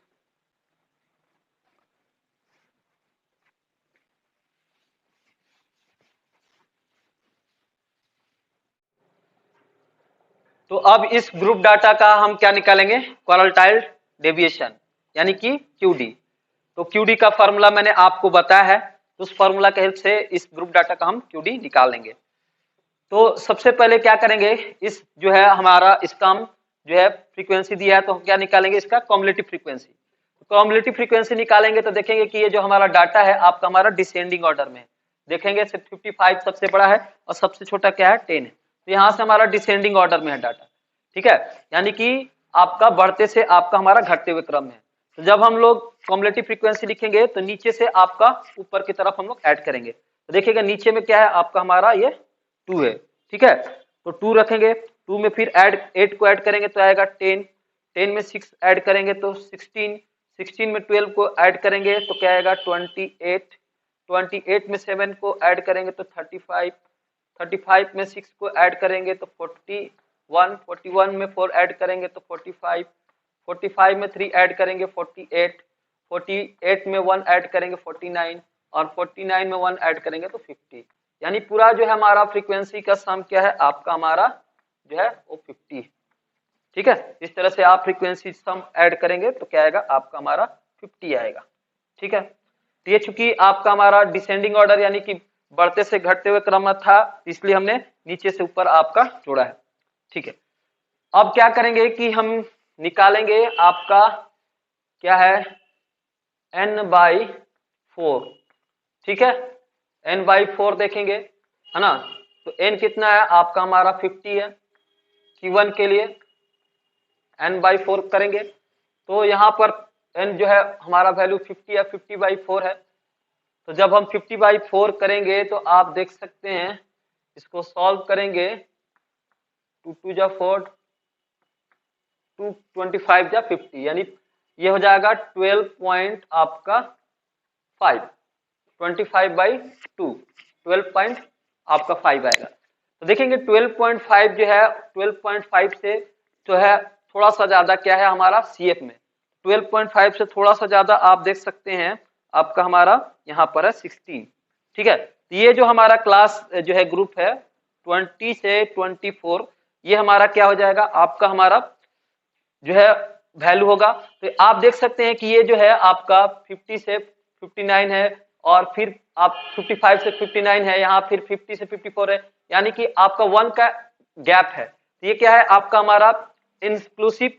तो अब इस ग्रुप डाटा का हम क्या निकालेंगे, क्वार्टाइल डेविएशन, यानी कि QD। तो QD का फॉर्मूला मैंने आपको बताया है, तो उस फॉर्मूला के हेल्प से इस ग्रुप डाटा का हम QD निकालेंगे। तो सबसे पहले क्या करेंगे, इस जो है हमारा इसका हम जो है फ्रीक्वेंसी दिया है, तो हम क्या निकालेंगे, इसका कॉम्युलेटिव फ्रीक्वेंसी। कॉम्युलेटिव फ्रीक्वेंसी निकालेंगे तो देखेंगे कि ये जो हमारा डाटा है आपका हमारा डिसेंडिंग ऑर्डर में, देखेंगे 55 सबसे बड़ा है और सबसे छोटा क्या है 10 है। तो यहाँ से हमारा डिसेंडिंग ऑर्डर में है डाटा, ठीक है, यानी कि आपका बढ़ते से आपका हमारा घटते हुए क्रम में। तो जब हम लोग कॉम्युलेटिव फ्रीक्वेंसी लिखेंगे तो नीचे से आपका ऊपर की तरफ हम लोग ऐड करेंगे, तो देखिएगा नीचे में क्या है आपका हमारा ये 2 है, ठीक है। तो 2 रखेंगे, 2 में फिर ऐड 8 को ऐड करेंगे तो आएगा 10, 10 में 6 ऐड करेंगे तो 16, 16 में 12 को ऐड करेंगे तो क्या आएगा 28, 28 में 7 को ऐड करेंगे तो 35, 35 में 6 को ऐड करेंगे तो 41, 41 में 4 ऐड करेंगे तो 45, 45 में 3 ऐड करेंगे 48, 48 में 1 ऐड करेंगे 49, और 49 में 1 ऐड करेंगे तो 50। यानी पूरा जो है हमारा फ्रीक्वेंसी का सम क्या है आपका हमारा जो है वो 50 है, ठीक है। इस तरह से आप फ्रीक्वेंसी सम ऐड करेंगे तो क्या आएगा आपका हमारा 50 आएगा, ठीक है। तो ये चूंकि आपका हमारा डिसेंडिंग ऑर्डर यानी कि बढ़ते से घटते हुए क्रम में था, इसलिए हमने नीचे से ऊपर आपका जोड़ा है, ठीक है। अब क्या करेंगे कि हम निकालेंगे आपका क्या है N/4, ठीक है, N/4 देखेंगे है ना। तो N कितना है आपका हमारा 50 है Q1 के लिए, N/4 करेंगे तो यहाँ पर N जो है हमारा वैल्यू 50 है, 50/4 है। तो जब हम 50/4 करेंगे तो आप देख सकते हैं इसको सॉल्व करेंगे, 2 2 जा 4, 2 25 जा 50, यानी ये हो जाएगा 12 पॉइंट आपका 5, 25/2, 12 पॉइंट आपका 5 आएगा। तो देखेंगे 12.5 जो है 12.5 से जो है थोड़ा सा ज्यादा क्या है हमारा CF में, 12.5 से थोड़ा सा ज्यादा आप देख सकते हैं आपका हमारा यहाँ पर है 16, ठीक है। तो ये जो हमारा क्लास जो है ग्रुप है 20 से 24, ये हमारा क्या हो जाएगा आपका हमारा जो है वैल्यू होगा। तो आप देख सकते हैं कि ये जो है आपका 50 से 59 है, और फिर आप 55 से 59 है, यहाँ फिर 50 से 54 है, यानी कि आपका 1 का गैप है। तो ये क्या है आपका हमारा इंक्लूसिव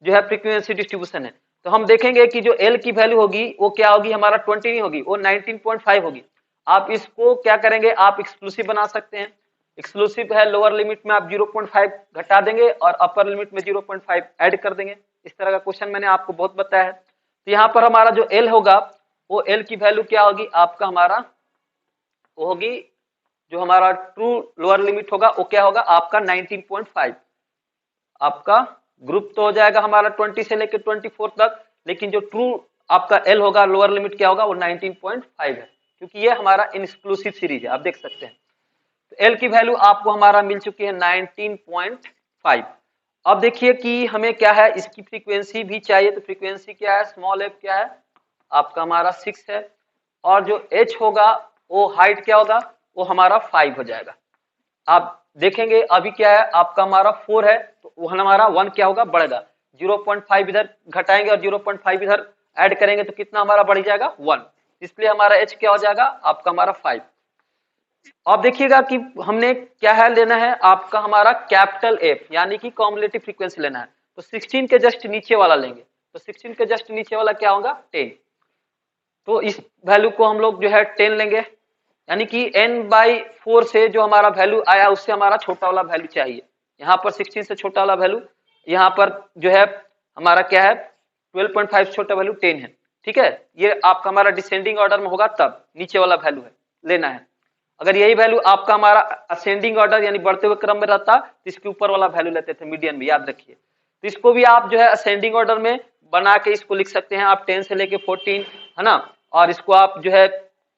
जो है फ्रीक्वेंसी डिस्ट्रीब्यूशन है। तो हम देखेंगे कि जो L की वैल्यू होगी वो क्या होगी हमारा 20 नहीं होगी, वो 19.5 होगी। आप इसको क्या करेंगे, आप एक्सक्लूसिव बना सकते हैं। एक्सक्लूसिव है, लोअर लिमिट में आप 0.5 घटा देंगे और अपर लिमिट में 0.5 ऐड कर देंगे। इस तरह का क्वेश्चन मैंने आपको बहुत बताया है। तो यहाँ पर हमारा जो एल होगा वो एल की वैल्यू क्या होगी आपका, हमारा वो होगी जो हमारा ट्रू लोअर लिमिट होगा वो क्या होगा आपका 19.5। आपका ग्रुप तो हो जाएगा हमारा 20 से लेकर 24 तक, लेकिन जो ट्रू आपका एल होगा लोअर लिमिट क्या होगा वो 19.5 है, क्योंकि ये हमारा इंक्लूसिव सीरीज है। आप देख सकते हैं तो एल की वैल्यू आपको हमारा मिल चुकी है 19.5। अब देखिए कि हमें क्या है, इसकी फ्रीक्वेंसी भी चाहिए। तो फ्रीक्वेंसी क्या है, स्मॉल एफ क्या है आपका हमारा 6 है, और जो एच होगा वो हाइट क्या होगा वो हमारा 5 हो जाएगा। आप देखेंगे अभी क्या है आपका हमारा 4 है, तो वो हमारा 1 क्या होगा बढ़ेगा, 0.5 इधर घटाएंगे और 0.5 इधर ऐड करेंगे तो कितना हमारा बढ़ जाएगा 1, इसलिए हमारा एच क्या हो जाएगा आपका हमारा 5। अब देखिएगा कि हमने क्या है लेना है आपका हमारा कैपिटल एफ, यानी कि कॉम्युलेटिव फ्रीक्वेंसी लेना है। तो 16 के जस्ट नीचे वाला लेंगे, तो 16 के जस्ट नीचे वाला क्या होगा 10। तो इस वैल्यू को हम लोग जो है 10 लेंगे, यानी कि n/4 से जो हमारा वैल्यू आया उससे हमारा छोटा वाला वैल्यू चाहिए। यहाँ पर 16 से छोटा वाला वैल्यू, यहाँ पर जो है हमारा क्या है 12.5 से छोटा वैल्यू 10 है। ठीक है, ये आपका हमारा डिसेंडिंग ऑर्डर में होगा तब नीचे वाला वैल्यू है लेना है। अगर यही वैल्यू आपका हमारा असेंडिंग ऑर्डर यानी बढ़ते हुए क्रम में रहता तो इसके ऊपर वाला वैल्यू लेते थे मीडियन में, याद रखिए। तो इसको भी आप जो है असेंडिंग ऑर्डर में बना के इसको लिख सकते हैं आप 10 से लेके 14, है ना। और इसको आप जो है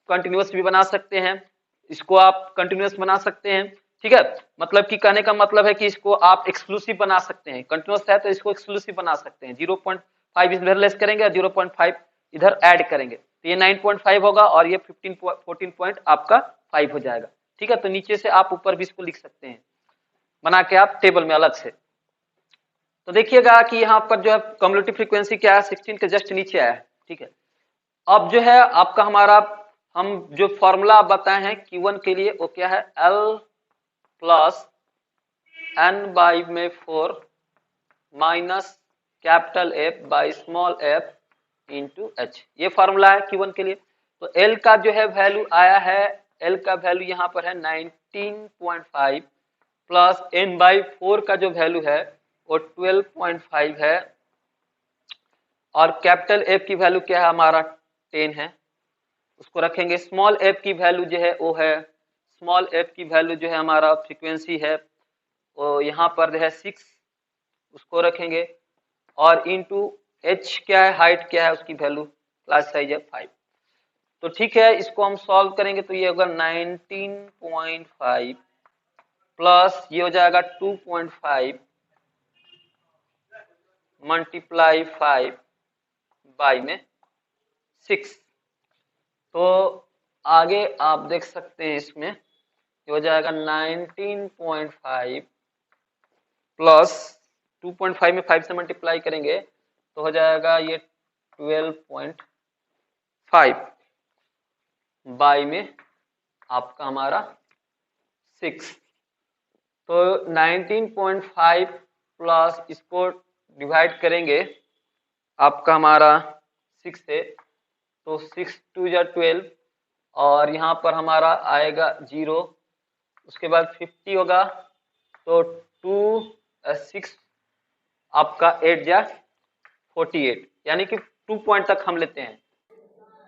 कंटिन्यूअस भी बना सकते हैं, इसको आप कंटिन्यूअस बना सकते हैं। ठीक है, मतलब कि कहने का मतलब है कि इसको आप एक्सक्लूसिव बना सकते हैं, कंटिन्यूअस है तो इसको एक्सक्लूसिव बना सकते हैं। 0.5 इधर लेस करेंगे और 0.5 इधर ऐड करेंगे तो ये 9.5 होगा और ये 14 पॉइंट आपका 5 हो जाएगा। ठीक है, तो नीचे से आप ऊपर भी इसको लिख सकते हैं बना के आप टेबल में अलग से। तो देखिएगा कि यहाँ पर जो है कम्युलेटिव फ्रीक्वेंसी क्या है 16 के जस्ट नीचे आया है। ठीक है, अब जो है आपका हमारा हम जो फॉर्मूला बताए हैं Q1 के लिए वो क्या है, L plus n/4 minus capital F by small f into H, ये फॉर्मूला है Q1 के लिए। तो L का जो है वैल्यू आया है, L का वैल्यू यहाँ पर है 19.5 प्लस n/4 का जो वैल्यू है वो 12.5 है, और कैपिटल F की वैल्यू क्या है हमारा 10 है, उसको रखेंगे। स्मॉल f की वैल्यू जो है वो है, स्मॉल f की वैल्यू जो है हमारा फ्रीक्वेंसी है वो यहाँ पर है 6, उसको रखेंगे। और इनटू h क्या है, हाइट क्या है उसकी वैल्यू, क्लास साइज है 5। तो ठीक है, इसको हम सॉल्व करेंगे तो ये होगा 19.5 प्लस ये हो जाएगा 2.5 मल्टीप्लाई 5 बाई में 6। तो आगे आप देख सकते हैं इसमें ये हो जाएगा 19.5 प्लस 2.5 में 5 से मल्टीप्लाई करेंगे तो हो जाएगा ये 12.5 बाई में आपका हमारा 6। तो 19.5 प्लस इसको डिवाइड करेंगे आपका हमारा 6 से, तो 6 2 या 12 और यहाँ पर हमारा आएगा 0, उसके बाद 50 होगा तो 2 6 आपका 8 या 48, यानी कि 2 पॉइंट तक हम लेते हैं।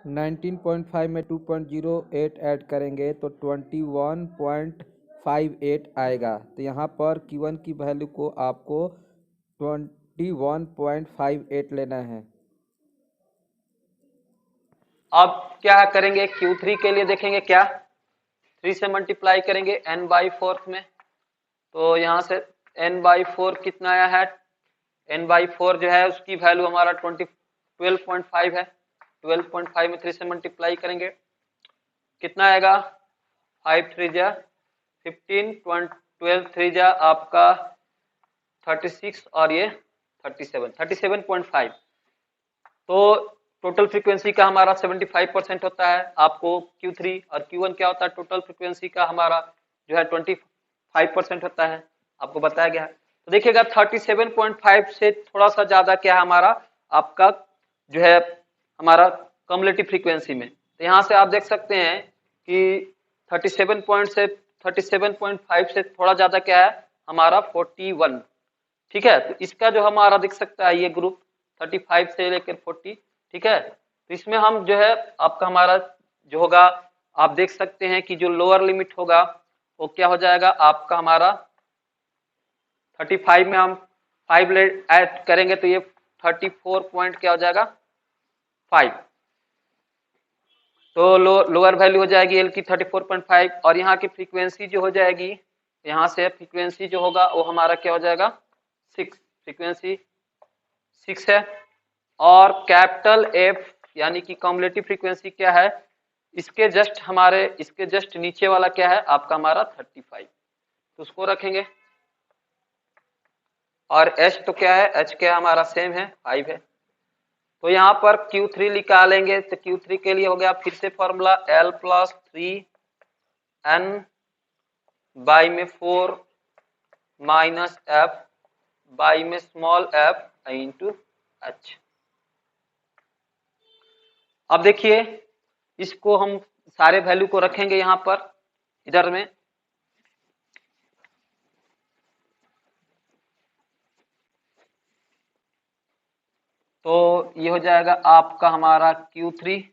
19.5 में 2.08 ऐड करेंगे तो 21.58 आएगा। तो यहाँ पर Q1 की वैल्यू को आपको 21.58 लेना है।
अब क्या करेंगे Q3 के लिए, देखेंगे क्या 3 से मल्टीप्लाई करेंगे n/4 में, तो यहाँ से n/4 कितना आया है, n/4 जो है उसकी वैल्यू हमारा 12.5 है। 12.5 में 3 से मल्टीप्लाई करेंगे कितना आएगा, 5 3 जा 15, 12 3 जा आपका 36 और ये 37.5। तो टोटल फ्रीक्वेंसी का हमारा 75% होता है आपको Q3, और Q1 क्या होता है टोटल फ्रीक्वेंसी का हमारा जो है 25% होता है, आपको बताया गया है। तो देखिएगा 37.5 से थोड़ा सा ज्यादा क्या है हमारा आपका जो है हमारा कम्युलेटिव फ्रीक्वेंसी में। तो यहाँ से आप देख सकते हैं कि 37.5 से थोड़ा ज्यादा क्या है हमारा 41। ठीक है, तो इसका जो हमारा दिख सकता है ये ग्रुप 35 से लेकर 40। ठीक है, तो इसमें हम जो है आपका हमारा जो होगा आप देख सकते हैं कि जो लोअर लिमिट होगा वो क्या हो जाएगा आपका हमारा 35 में हम 5 ऐड करेंगे तो ये 34 पॉइंट क्या हो जाएगा 5। तो लोअर वैल्यू हो जाएगी एल की 34.5 और यहाँ की फ्रीक्वेंसी जो हो जाएगी यहाँ से फ्रीक्वेंसी जो होगा वो हमारा क्या हो जाएगा 6। फ्रीक्वेंसी 6 है और कैपिटल एफ यानी कि कॉम्युलेटिव फ्रीक्वेंसी क्या है इसके जस्ट नीचे वाला क्या है आपका हमारा 35, तो उसको रखेंगे। और एच तो क्या है एच क्या हमारा सेम है 5 है। तो यहाँ पर Q3 निकालेंगे तो Q3 के लिए हो गया फिर से formula L plus 3N by में 4 माइनस F बाई में स्मॉल f इंटू एच। अब देखिए इसको हम सारे वैल्यू को रखेंगे यहाँ पर इधर में, तो ये हो जाएगा आपका हमारा Q3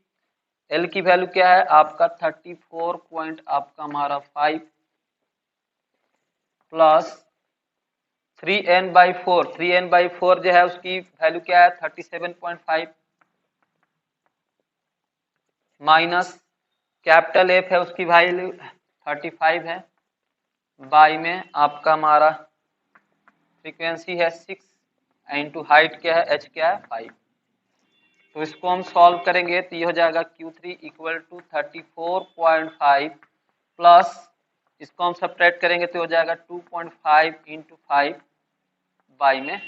L की वैल्यू क्या है आपका 34 पॉइंट आपका हमारा 5 प्लस 3n/4 3n/4 जो है उसकी वैल्यू क्या है 37.5 माइनस कैपिटल एफ है उसकी वैल्यू 35 है बाई में आपका हमारा फ्रीक्वेंसी है 6 इंटू हाइट क्या है एच क्या है 5। तो इसको हम सॉल्व करेंगे तो ये हो जाएगा Q3 इक्वल टू 34.5 प्लस इसको हम सब्ट्रैक्ट करेंगे तो हो जाएगा 2.5 इंटू 5 बाई में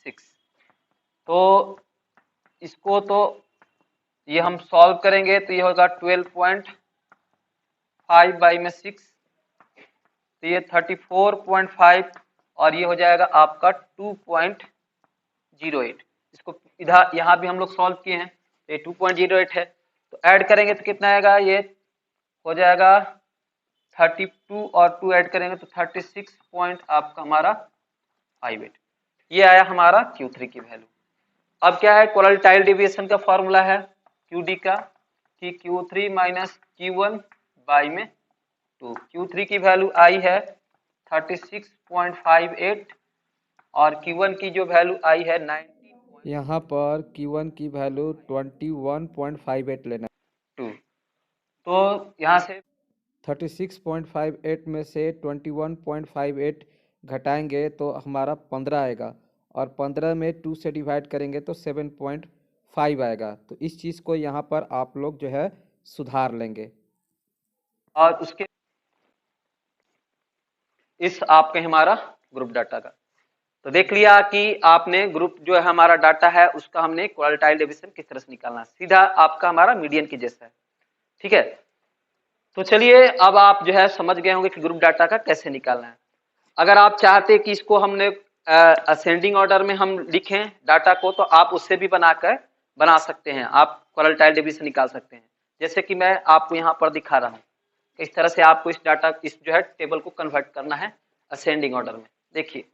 6। तो इसको तो ये हम सॉल्व करेंगे तो ये होगा 12.5 बाई में 6, तो ये 34.5 और ये हो जाएगा आपका 2.08। इसको इधर यहाँ भी हम लोग सॉल्व किए हैं तो ये 2.08 है, तो ऐड करेंगे तो कितना आएगा ये हो जाएगा 32 और 2 ऐड करेंगे तो 36 पॉइंट आपका हमारा 58। ये आया हमारा Q3 की वैल्यू। अब क्या है क्वालिटाइल डेविएशन का फॉर्मूला है QD का कि Q3 माइनस Q1 बाई में 2। Q3 की वैल्यू आई है 36.58 और Q1 की जो वैल्यू आई है 19।
यहाँ पर Q1 की वैल्यू 21.58 लेना
2, तो यहाँ से
36.58 में से 21.58 घटाएंगे तो हमारा 15 आएगा और 15 में 2 से डिवाइड करेंगे तो 7.5 आएगा। तो इस चीज़ को यहाँ पर आप लोग जो है सुधार लेंगे।
और उसके इस आपके हमारा ग्रुप डाटा का तो देख लिया कि आपने ग्रुप जो है हमारा डाटा है उसका हमने क्वालिटाइल डेविएशन किस तरह से निकालना है, सीधा आपका हमारा मीडियन की जैसा है। ठीक है, तो चलिए अब आप जो है समझ गए होंगे कि ग्रुप डाटा का कैसे निकालना है। अगर आप चाहते कि इसको हमने असेंडिंग ऑर्डर में हम लिखें डाटा को तो आप उससे भी बना सकते हैं, आप क्वालिटाइल डेविएशन निकाल सकते हैं जैसे कि मैं आपको यहाँ पर दिखा रहा हूँ। इस तरह से आपको इस डाटा इस जो है टेबल को कन्वर्ट करना है असेंडिंग ऑर्डर में। देखिए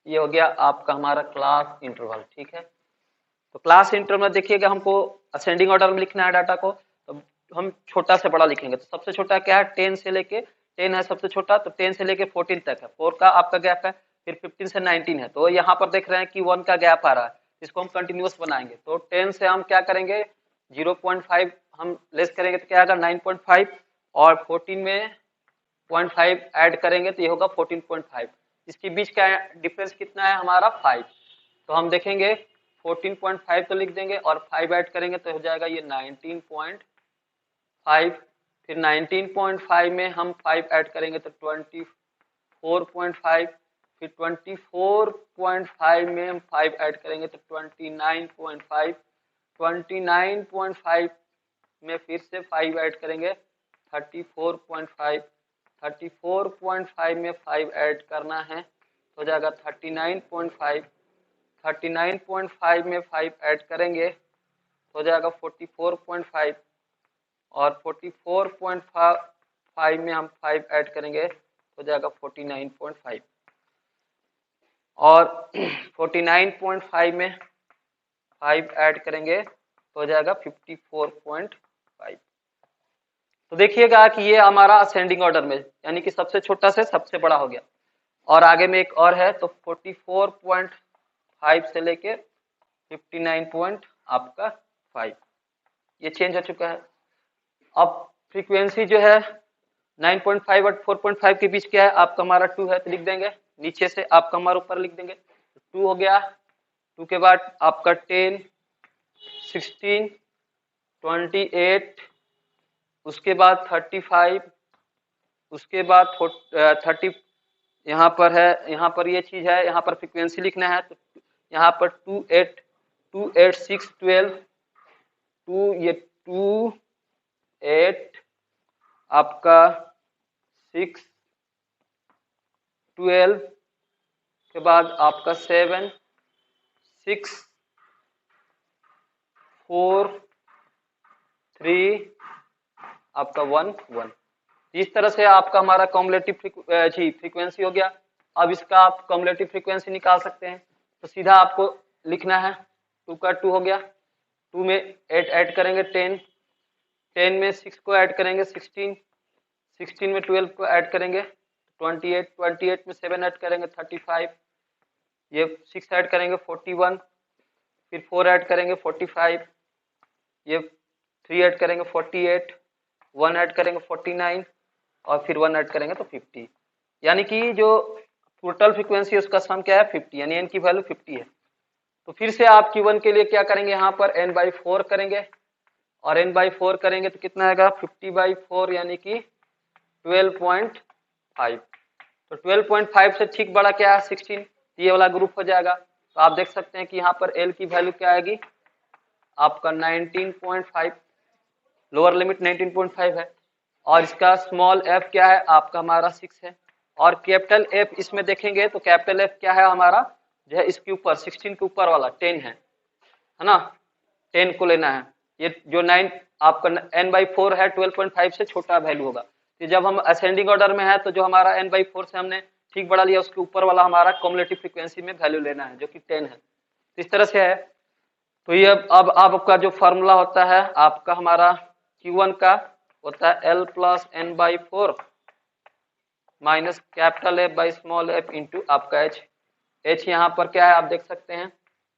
ये हो गया आपका हमारा क्लास इंटरवल। ठीक है, तो क्लास इंटरवल देखिएगा हमको असेंडिंग ऑर्डर में लिखना है डाटा को, तो हम छोटा से बड़ा लिखेंगे। तो सबसे छोटा क्या है 10 से लेके 10 है सबसे छोटा, तो 10 से लेके 14 तक है, 4 का आपका गैप है, फिर 15 से 19 है। तो यहाँ पर देख रहे हैं कि 1 का गैप आ रहा है, इसको हम कंटिन्यूअस बनाएंगे। तो 10 से हम क्या करेंगे 0.5 हम लेस करेंगे तो क्या आएगा 9.5 और 14 में 0.5 ऐड करेंगे तो ये होगा 14.5। इसके बीच का डिफरेंस कितना है हमारा 5। तो हम देखेंगे 14.5 तो लिख देंगे और 5 ऐड करेंगे तो हो जाएगा ये 19.5। फिर 19.5 में हम 5 ऐड करेंगे तो 24.5। फिर 24.5 में हम 5 ऐड करेंगे तो 29.5। 29.5 में फिर से 5 ऐड करेंगे 34.5। 34.5 में 5 ऐड करना है हो जाएगा 39.5। 39.5 में 5 ऐड करेंगे हो जाएगा 44.5, और 44.5 में हम 5 ऐड करेंगे हो जाएगा 49.5, और 49.5 में 5 ऐड करेंगे हो जाएगा 54.5। तो देखिएगा कि ये हमारा असेंडिंग ऑर्डर में, यानी कि सबसे छोटा से सबसे बड़ा हो गया, और आगे में एक और है तो 44.5 से लेके 59 आपका 5, ये चेंज हो चुका है। अब फ्रीक्वेंसी जो है 9.5 और 4.5 के बीच क्या है आपका हमारा 2 है, तो लिख देंगे नीचे से आपका हमारा ऊपर लिख देंगे, 2 हो गया। 2 के बाद आपका 10, 16, 28, उसके बाद 35, उसके बाद 30, यहाँ पर है, यहाँ पर ये चीज है, यहाँ पर फ्रीक्वेंसी लिखना है, तो यहाँ पर 2, 8, 2, 8, 6, 12, 2, ये 2, 8 आपका 6, 12 के बाद आपका 7, 6, 4, 3 आपका 1, 1। इस तरह से आपका हमारा कॉम्युलेटिव फ्रीक्वेंसी हो गया। अब इसका आप कॉम्युलेटिव फ्रीक्वेंसी निकाल सकते हैं, तो सीधा आपको लिखना है 2 का 2 हो गया, 2 में 8 ऐड करेंगे 10, 10 में 6 को ऐड करेंगे 16, 16 में 12 को ऐड करेंगे 28, 28 में 7 ऐड करेंगे 35, ये 6 ऐड करेंगे 41, फिर 4 ऐड करेंगे 45, ये 3 ऐड करेंगे 48, 1 ऐड करेंगे 49, और फिर 1 ऐड करेंगे तो 50, यानी कि जो टोटल फ्रीक्वेंसी है उसका सम क्या है 50, यानी n की वैल्यू 50 है। तो फिर से आप Q1 के लिए क्या करेंगे, यहाँ पर n/4 करेंगे, और n/4 करेंगे तो कितना आएगा 50/4, यानी कि 12.5। तो 12.5 से ठीक बड़ा क्या है 16, ये वाला ग्रुप हो जाएगा। तो आप देख सकते हैं कि यहाँ पर L की वैल्यू क्या आएगी आपका 19.5, लोअर लिमिट 19.5 है, और इसका स्मॉल f क्या है आपका हमारा 6 है, और कैपिटल F इसमें देखेंगे तो कैपिटल F क्या है हमारा जो है इसके ऊपर 16 के ऊपर वाला 10 है ना, 10 को लेना है। ये जो 9 आपका n/4 है 12.5 से छोटा वैल्यू होगा, तो जब हम असेंडिंग ऑर्डर में है तो जो हमारा n/4 से हमने ठीक बड़ा लिया उसके ऊपर वाला हमारा कॉम्युलेटिव फ्रीक्वेंसी में वैल्यू लेना है जो कि 10 है। तो इस तरह से है। तो ये अब आपका जो फार्मूला होता है आपका हमारा Q1 का होता है L plus n/4 minus capital F by small f into आपका H। H यहाँ पर क्या है आप देख सकते हैं,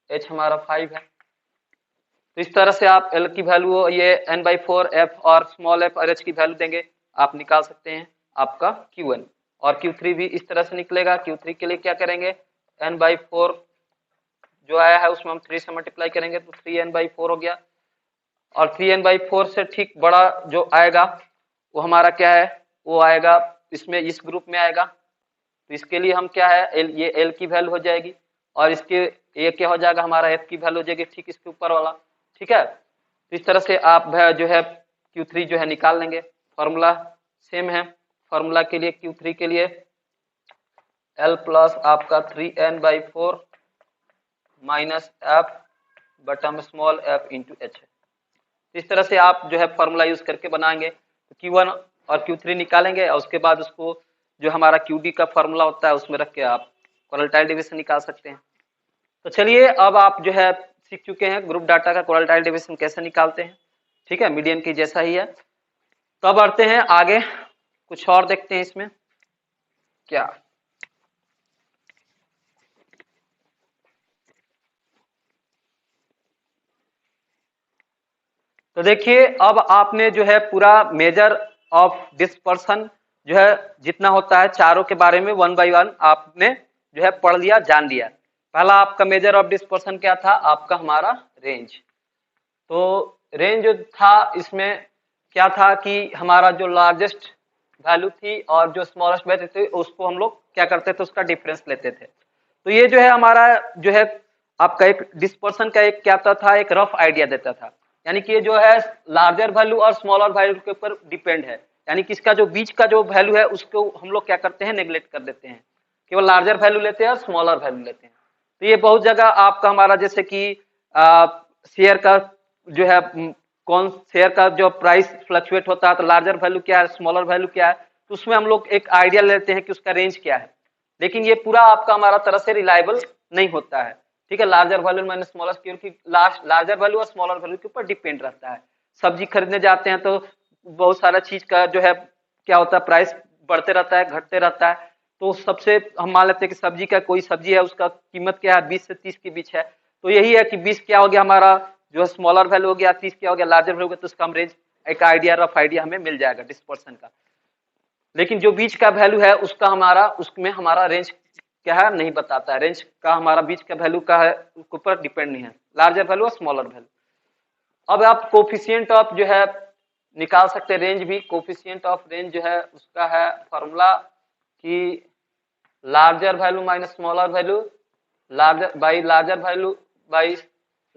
H हमारा 5 है। तो इस तरह से आप L की वैल्यू ये n/4 f और स्मॉल f और H की वैल्यू देंगे, आप निकाल सकते हैं आपका Q1, और Q3 भी इस तरह से निकलेगा। Q3 के लिए क्या करेंगे, n/4 जो आया है उसमें हम 3 से मल्टीप्लाई करेंगे तो 3n/4 हो गया, और 3n/4 से ठीक बड़ा जो आएगा वो हमारा क्या है, वो आएगा इसमें इस ग्रुप में आएगा। तो इसके लिए हम क्या है ये L की वैल्यू हो जाएगी, और इसके ये क्या हो जाएगा हमारा F की वैल्यू हो जाएगी ठीक इसके ऊपर वाला, ठीक है। तो इस तरह से आप जो है Q3 जो है निकाल लेंगे। फॉर्मूला सेम है, फॉर्मूला के लिए Q3 के लिए L प्लस आपका 3n/4 minus F bottom small f into H है। इस तरह से आप जो है फॉर्मूला यूज करके बनाएंगे, तो Q1 और Q3 निकालेंगे, और उसके बाद उसको जो हमारा QD का फॉर्मूला होता है उसमें रख के आप क्वार्टाइल डिवीजन निकाल सकते हैं। तो चलिए अब आप जो है सीख चुके हैं ग्रुप डाटा का क्वार्टाइल डिवीजन कैसे निकालते हैं, ठीक है, मीडियन की जैसा ही है। तो अब बढ़ते हैं आगे, कुछ और देखते हैं इसमें क्या। तो देखिए अब आपने जो है पूरा मेजर ऑफ डिस्पर्सन जो है जितना होता है चारों के बारे में 1 बाय 1 आपने जो है पढ़ लिया, जान लिया। पहला आपका मेजर ऑफ डिस्पर्सन क्या था आपका हमारा रेंज। तो रेंज जो था इसमें क्या था कि हमारा जो लार्जेस्ट वैल्यू थी और जो स्मॉलेस्ट वैल्यू थी उसको हम लोग क्या करते थे, उसका डिफरेंस लेते थे। तो ये जो है हमारा जो है आपका एक डिस्पर्सन का एक क्या था, एक रफ आइडिया देता था, यानी कि ये जो है लार्जर वैल्यू और स्मॉलर वैल्यू के ऊपर डिपेंड है, यानी कि इसका जो बीच का जो वैल्यू है उसको हम लोग क्या करते हैं नेग्लेक्ट कर देते हैं, केवल लार्जर वैल्यू लेते हैं और स्मॉलर वैल्यू लेते हैं। तो ये बहुत जगह आपका हमारा जैसे कि शेयर का जो है कौन शेयर का जो प्राइस फ्लक्चुएट होता है तो लार्जर वैल्यू क्या है, स्मॉलर वैल्यू क्या है, तो उसमें हम लोग एक आइडिया लेते हैं कि उसका रेंज क्या है। लेकिन ये पूरा आपका हमारा तरह से रिलायबल नहीं होता है, ठीक है। लार्जर वैल्यू माइनस स्मॉलर, क्योंकि लार्जर वैल्यू और स्मॉलर वैल्यू के ऊपर डिपेंड रहता है। सब्जी खरीदने जाते हैं तो बहुत सारा चीज का जो है क्या होता है, प्राइस बढ़ते रहता है, घटते रहता है। तो सबसे हम मान लेते हैं कि सब्जी का कोई सब्जी है उसका कीमत क्या है, 20 से 30 के बीच है। तो यही है कि 20 क्या हो गया हमारा जो है स्मॉलर वैल्यू हो गया, 30 क्या हो गया लार्जर वैल्यू हो गया, तो उसका हम रेंज एक आइडिया रफ आइडिया हमें मिल जाएगा डिस्पर्सन का। लेकिन जो बीच का वैल्यू है उसका हमारा उसमें हमारा रेंज क्या है नहीं बताता है, रेंज का हमारा बीच का वैल्यू का है उसके ऊपर डिपेंड नहीं है, लार्जर वैल्यू और स्मॉलर वैल्यू। अब आप कोफिशिएंट ऑफ जो है निकाल सकते हैं रेंज भी। कोफिशिएंट ऑफ रेंज जो है उसका है फॉर्मूला कि larger value minus smaller value by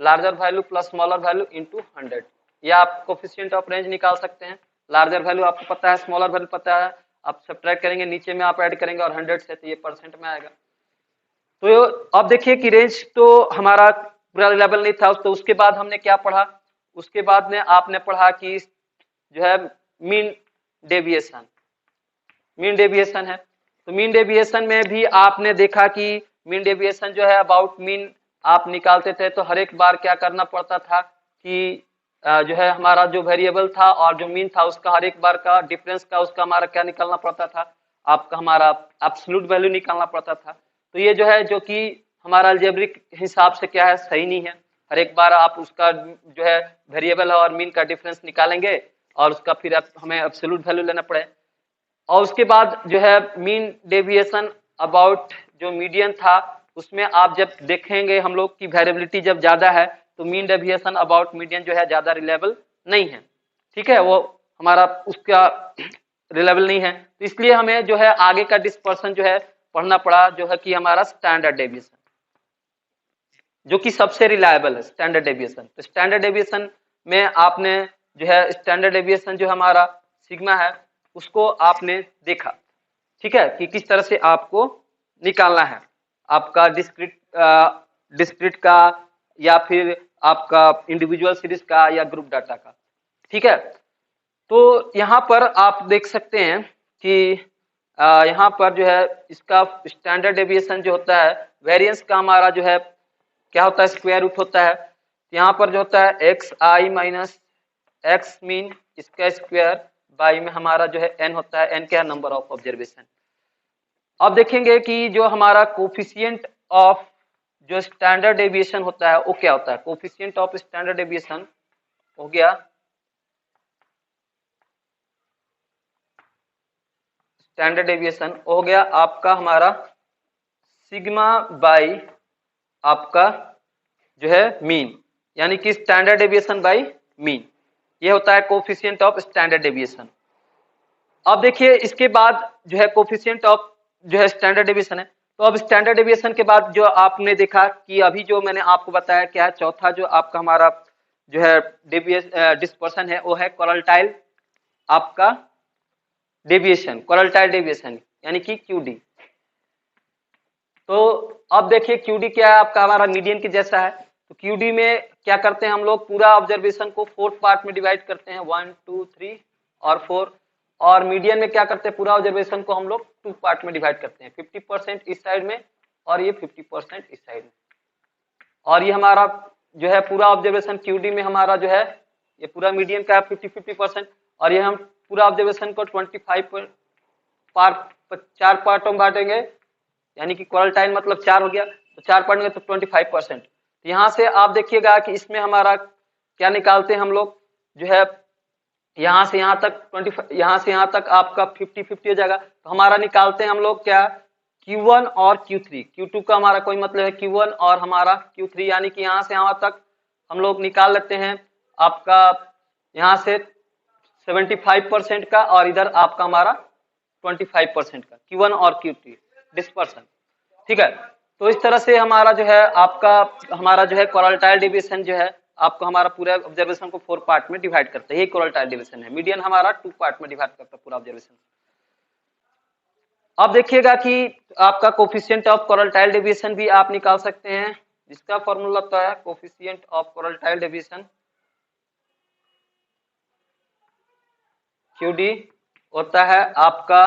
larger value plus smaller value into 100। या आप कोफिशिएंट ऑफ रेंज निकाल सकते हैं। लार्जर वैल्यू आपको पता है, स्मॉलर वैल्यू पता है, आप सब्ट्रैक्ट करेंगे, नीचे में आप ऐड करेंगे और 100 से तो ये परसेंट में आएगा। तो अब देखिए कि रेंज तो हमारा पूरा रिलायबल नहीं था, तो उसके बाद हमने क्या पढ़ा, उसके बाद में आपने पढ़ा कि जो है मीन डेविएशन। मीन डेविएशन है तो मीन डेविएशन में भी आपने देखा कि मीन डेविएशन जो है अबाउट मीन आप निकालते थे तो हर एक बार क्या करना पड़ता था कि जो है हमारा जो वेरिएबल था और जो मीन था उसका हर एक बार का डिफरेंस का उसका हमारा क्या निकालना पड़ता था, आपका हमारा एब्सोल्यूट वैल्यू निकालना पड़ता था। तो ये जो है जो कि हमारा अलजेब्रिक हिसाब से क्या है सही नहीं है। हर एक बार आप उसका जो है वेरिएबल और मीन का डिफरेंस निकालेंगे और उसका फिर हमें एब्सोल्यूट वैल्यू लेना पड़े। और उसके बाद जो है मीन डेविएशन अबाउट जो मीडियन था उसमें आप जब देखेंगे हम लोग की वेरिएबिलिटी जब ज्यादा है तो मीन डेविएशन अबाउट मीडियन जो है ज्यादा रिलायबल नहीं है, ठीक है, वो हमारा उसका रिलायबल नहीं है। तो इसलिए हमें जो है आगे का डिस्पर्सन जो है पढ़ना पड़ा जो है कि हमारा स्टैंडर्ड डेविएशन जो कि सबसे रिलायबल है स्टैंडर्ड डेविएशन। तो स्टैंडर्ड डेविएशन में आपने जो है स्टैंडर्ड डेविएशन जो हमारा सिग्मा है उसको आपने देखा, ठीक है, कि किस तरह से आपको निकालना है आपका डिस्क्रीट का या फिर आपका इंडिविजुअल सीरीज का या ग्रुप डाटा का, ठीक है। तो यहाँ पर आप देख सकते हैं कि यहाँ पर जो है इसका स्टैंडर्ड डेविएशन जो होता है वेरिएंस का हमारा जो है क्या होता है स्क्वायर रूट होता है। यहाँ पर जो होता है x I minus x mean इसका स्क्वायर बाई में हमारा जो है एन होता है, एन क्या है नंबर ऑफ ऑब्जर्वेशन। अब देखेंगे कि जो हमारा कोफिशिएंट ऑफ जो स्टैंडर्ड डेविएशन होता है वो क्या होता है। कोफिशिएंट ऑफ स्टैंडर्ड डेविएशन हो गया स्टैंडर्ड डेविएशन हो गया आपका हमारा सिग्मा बाई आपका जो है मीन, यानी कि स्टैंडर्ड डेविएशन बाई मीन, ये होता है कोफिशिएंट ऑफ स्टैंडर्ड डेविएशन। अब देखिए इसके बाद जो है कोफिशिएंट ऑफ जो है स्टैंडर्ड डेविएशन है। तो अब स्टैंडर्ड डेविएशन के बाद जो आपने देखा कि अभी जो मैंने आपको बताया क्या है, चौथा जो आपका हमारा जो है डिस्पर्सन है वो है कोरलटाइल आपका डेविएशन, कोरलटाइल डेविएशन यानी कि क्यूडी। तो अब देखिए क्यूडी क्या है आपका हमारा मीडियन के जैसा है। तो क्यूडी में क्या करते हैं हम लोग पूरा ऑब्जर्वेशन को 4 पार्ट में डिवाइड करते हैं 1 2 3 और 4, और मीडियन में क्या करते हैं पूरा ऑब्जर्वेशन को हम लोग 2 पार्ट में डिवाइड करते हैं 50% इस साइड में और ये 50% इस साइड में। और ये हमारा जो है पूरा ऑब्जर्वेशन क्यूडी में हमारा जो है ये पूरा मीडियन का 50-50% और ये हम पूरा ऑब्जर्वेशन को 25 चार पार्टों में बांटेंगे, यानी कि क्वारटाइल मतलब 4 हो गया तो 4 पार्ट में तो 25%। तो यहाँ से आप देखिएगा कि इसमें हमारा क्या निकालते हैं हम लोग जो है यहाँ से यहाँ तक 25, यहाँ से यहाँ तक आपका 50-50 हो जाएगा। तो हमारा निकालते हैं हम लोग क्या Q1 और Q3, Q2 का हमारा कोई मतलब है Q1 और हमारा Q3, यानी कि यहाँ से यहाँ तक हम लोग निकाल लेते हैं आपका यहाँ से 75% का और इधर आपका हमारा 25% का Q1 और Q3 डिस्पर्सन, ठीक है। तो इस तरह से हमारा जो है आपका हमारा जो है कोरलटाइल डिवीजन जो है आपको हमारा पूरा ऑब्जर्वेशन को 4 पार्ट में डिवाइड करता है, ये कोरलटाइल डिवीजन है। मीडियन हमारा 2 पार्ट में डिवाइड करता है पूरा ऑब्जर्वेशन। अब देखिएगा कि आपका कोफिशिएंट ऑफ कोरल डेविएशन भी आप निकाल सकते हैं, जिसका फॉर्मूला होता है coefficient of coral deviation QD होता है आपका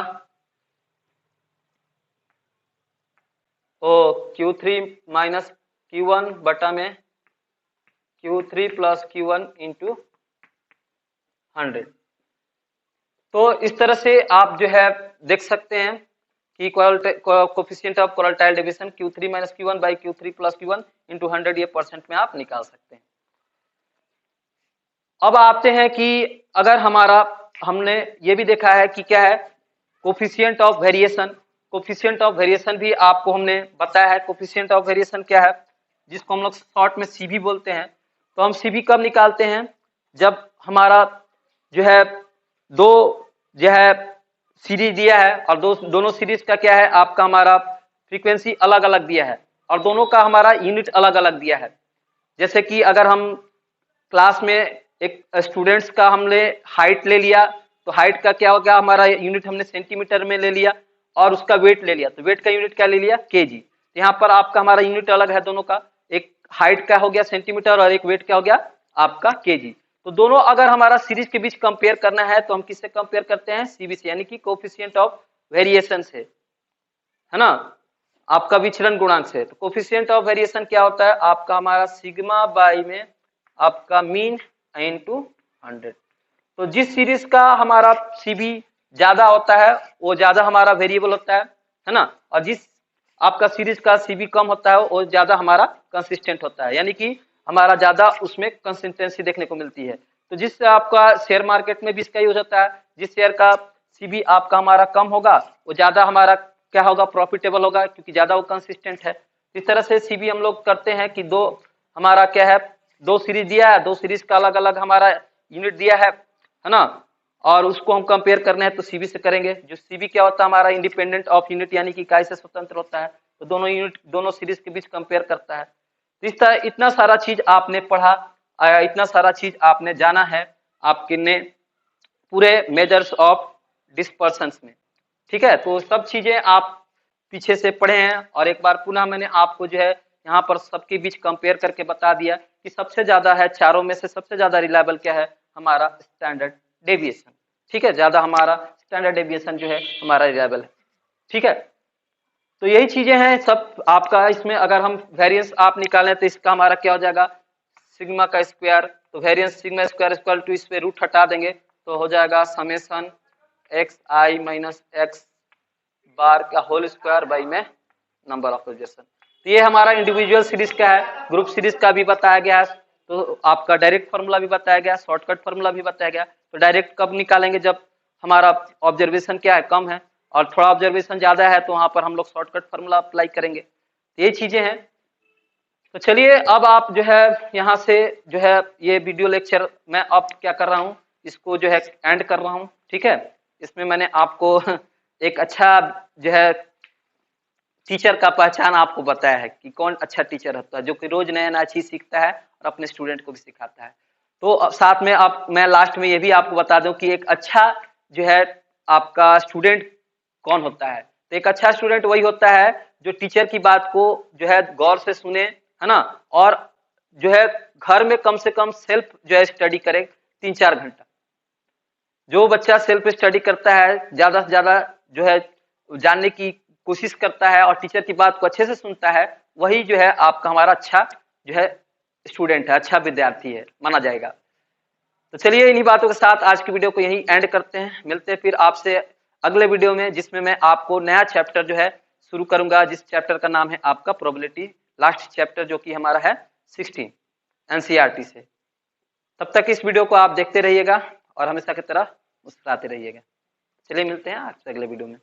Q3 माइनस Q1 बटा में Q3 प्लस Q1 इंटू 100। तो इस तरह से आप जो है देख सकते हैं कि coefficient of coral deviation Q3 minus Q1 by Q3 plus Q1 into 100 ये परसेंट में आप निकाल सकते हैं। अब आते हैं कि अगर हमने ये भी देखा है कि क्या है coefficient of variation. Coefficient of variation भी आपको हमने बताया है। कोफिशिएंट ऑफ वेरिएशन क्या है, जिसको हम लोग शॉर्ट में सीबी बोलते हैं। तो हम सीबी कब निकालते हैं, जब हमारा जो है दो जो है सीरीज दिया है और दोनों सीरीज का क्या है आपका हमारा फ्रीक्वेंसी अलग अलग दिया है और दोनों का हमारा यूनिट अलग अलग दिया है। जैसे कि अगर हम क्लास में एक स्टूडेंट्स का हमने हाइट ले लिया, तो हाइट का क्या हो गया, हमारा यूनिट हमने सेंटीमीटर में ले लिया और उसका वेट ले लिया, तो वेट का यूनिट क्या ले लिया, केजी। यहाँ पर आपका हमारा यूनिट अलग है दोनों का, एक हाइट का हो गया सेंटीमीटर और एक वेट का हो गया आपका केजी। तो दोनों अगर हमारा सीरीज के बीच कंपेयर करना है तो हम किससे कंपेयर करते हैं, सीबी से, यानी कि कोफिशिएंट ऑफ वेरिएशन से, है ना, आपका विचलन गुणांक से। तो कोफिशिएंट ऑफ वेरिएशन क्या होता है आपका हमारा सिग्मा बाई में आपका मीन इनटू 100। तो जिस सीरीज का हमारा सीबी ज्यादा होता है वो ज्यादा हमारा वेरिएबल होता है ना, और जिस आपका सीरीज का सीबी कम होता है वो ज्यादा हमारा कंसिस्टेंट होता है, यानी कि हमारा ज्यादा उसमें कंसिस्टेंसी देखने को मिलती है। तो जिससे आपका शेयर मार्केट में भी इसका यूज होता है, जिस शेयर का सीबी आपका हमारा कम होगा वो ज्यादा हमारा क्या होगा, प्रॉफिटेबल होगा, क्योंकि ज्यादा वो कंसिस्टेंट है। इस तरह से सीबी हम लोग करते हैं कि दो हमारा क्या है, दो सीरीज दिया है, दो सीरीज का अलग अलग हमारा यूनिट दिया है ना, और उसको हम कंपेयर करना है तो सीबी से करेंगे। जो सीबी क्या होता है हमारा इंडिपेंडेंट ऑफ यूनिट, यानी कि इकाई से स्वतंत्र होता है, तो दोनों यूनिट दोनों सीरीज के बीच कंपेयर करता है। तो इस तरह इतना सारा चीज आपने पढ़ा, इतना सारा चीज आपने जाना है आपके ने पूरे मेजर्स ऑफ डिस्पर्शंस में, ठीक है। तो सब चीजें आप पीछे से पढ़े हैं और एक बार पुनः मैंने आपको जो है यहाँ पर सबके बीच कंपेयर करके बता दिया कि सबसे ज्यादा है, चारों में से सबसे ज्यादा रिलायबल क्या है, हमारा स्टैंडर्ड डेविएशन, ठीक है, ज्यादा हमारा स्टैंडर्ड डेविएशन जो है हमारा रिलायबल है, ठीक है। तो यही चीजें हैं सब आपका। इसमें अगर हम वेरिएंस आप निकालें तो इसका हमारा क्या हो जाएगा, सिग्मा का स्क्वायर, तो variance sigma square equal to इस पे रूट हटा देंगे तो हो जाएगा summation X I minus X bar का होल स्क्वायर बाई में नंबर ऑफ रोटेशन। तो ये हमारा इंडिविजुअल सीरीज का है, ग्रुप सीरीज का भी बताया गया है, तो आपका डायरेक्ट फार्मूला भी बताया गया, शॉर्टकट फार्मूला भी बताया गया। तो डायरेक्ट कब निकालेंगे, जब हमारा ऑब्जर्वेशन क्या है, कम है, और थोड़ा ऑब्जर्वेशन ज्यादा है तो वहां पर हम लोग शॉर्टकट फार्मूला अप्लाई करेंगे। तो ये चीजें हैं। तो चलिए अब आप जो है यहाँ से जो है ये वीडियो लेक्चर मैं अब क्या कर रहा हूँ, इसको जो है एंड कर रहा हूँ, ठीक है। इसमें मैंने आपको एक अच्छा जो है टीचर का पहचान आपको बताया है कि कौन अच्छा टीचर होता है, जो कि रोज नया नया चीज सीखता है और अपने स्टूडेंट को भी सिखाता है। तो अब साथ में आप मैं लास्ट में ये भी आपको बता दूं कि एक अच्छा जो है आपका स्टूडेंट कौन होता है। तो एक अच्छा स्टूडेंट वही होता है जो टीचर की बात को जो है गौर से सुने, है ना, और जो है घर में कम से कम सेल्फ जो है स्टडी करे 3-4 घंटा। जो बच्चा सेल्फ स्टडी करता है, ज्यादा से ज्यादा जो है जानने की कोशिश करता है और टीचर की बात को अच्छे से सुनता है, वही जो है आपका हमारा अच्छा जो है स्टूडेंट है, अच्छा विद्यार्थी है माना जाएगा। तो चलिए इन्हीं बातों के साथ आज की वीडियो को यहीं एंड करते हैं। मिलते हैं फिर आपसे अगले वीडियो में, जिसमें मैं आपको नया चैप्टर जो है शुरू करूंगा, जिस चैप्टर का नाम है आपका प्रोबेबिलिटी, लास्ट चैप्टर जो कि हमारा है 16 एनसीईआरटी से। तब तक इस वीडियो को आप देखते रहिएगा और हमेशा की तरह मुस्कुराते रहिएगा। चलिए मिलते हैं आपसे अगले वीडियो में।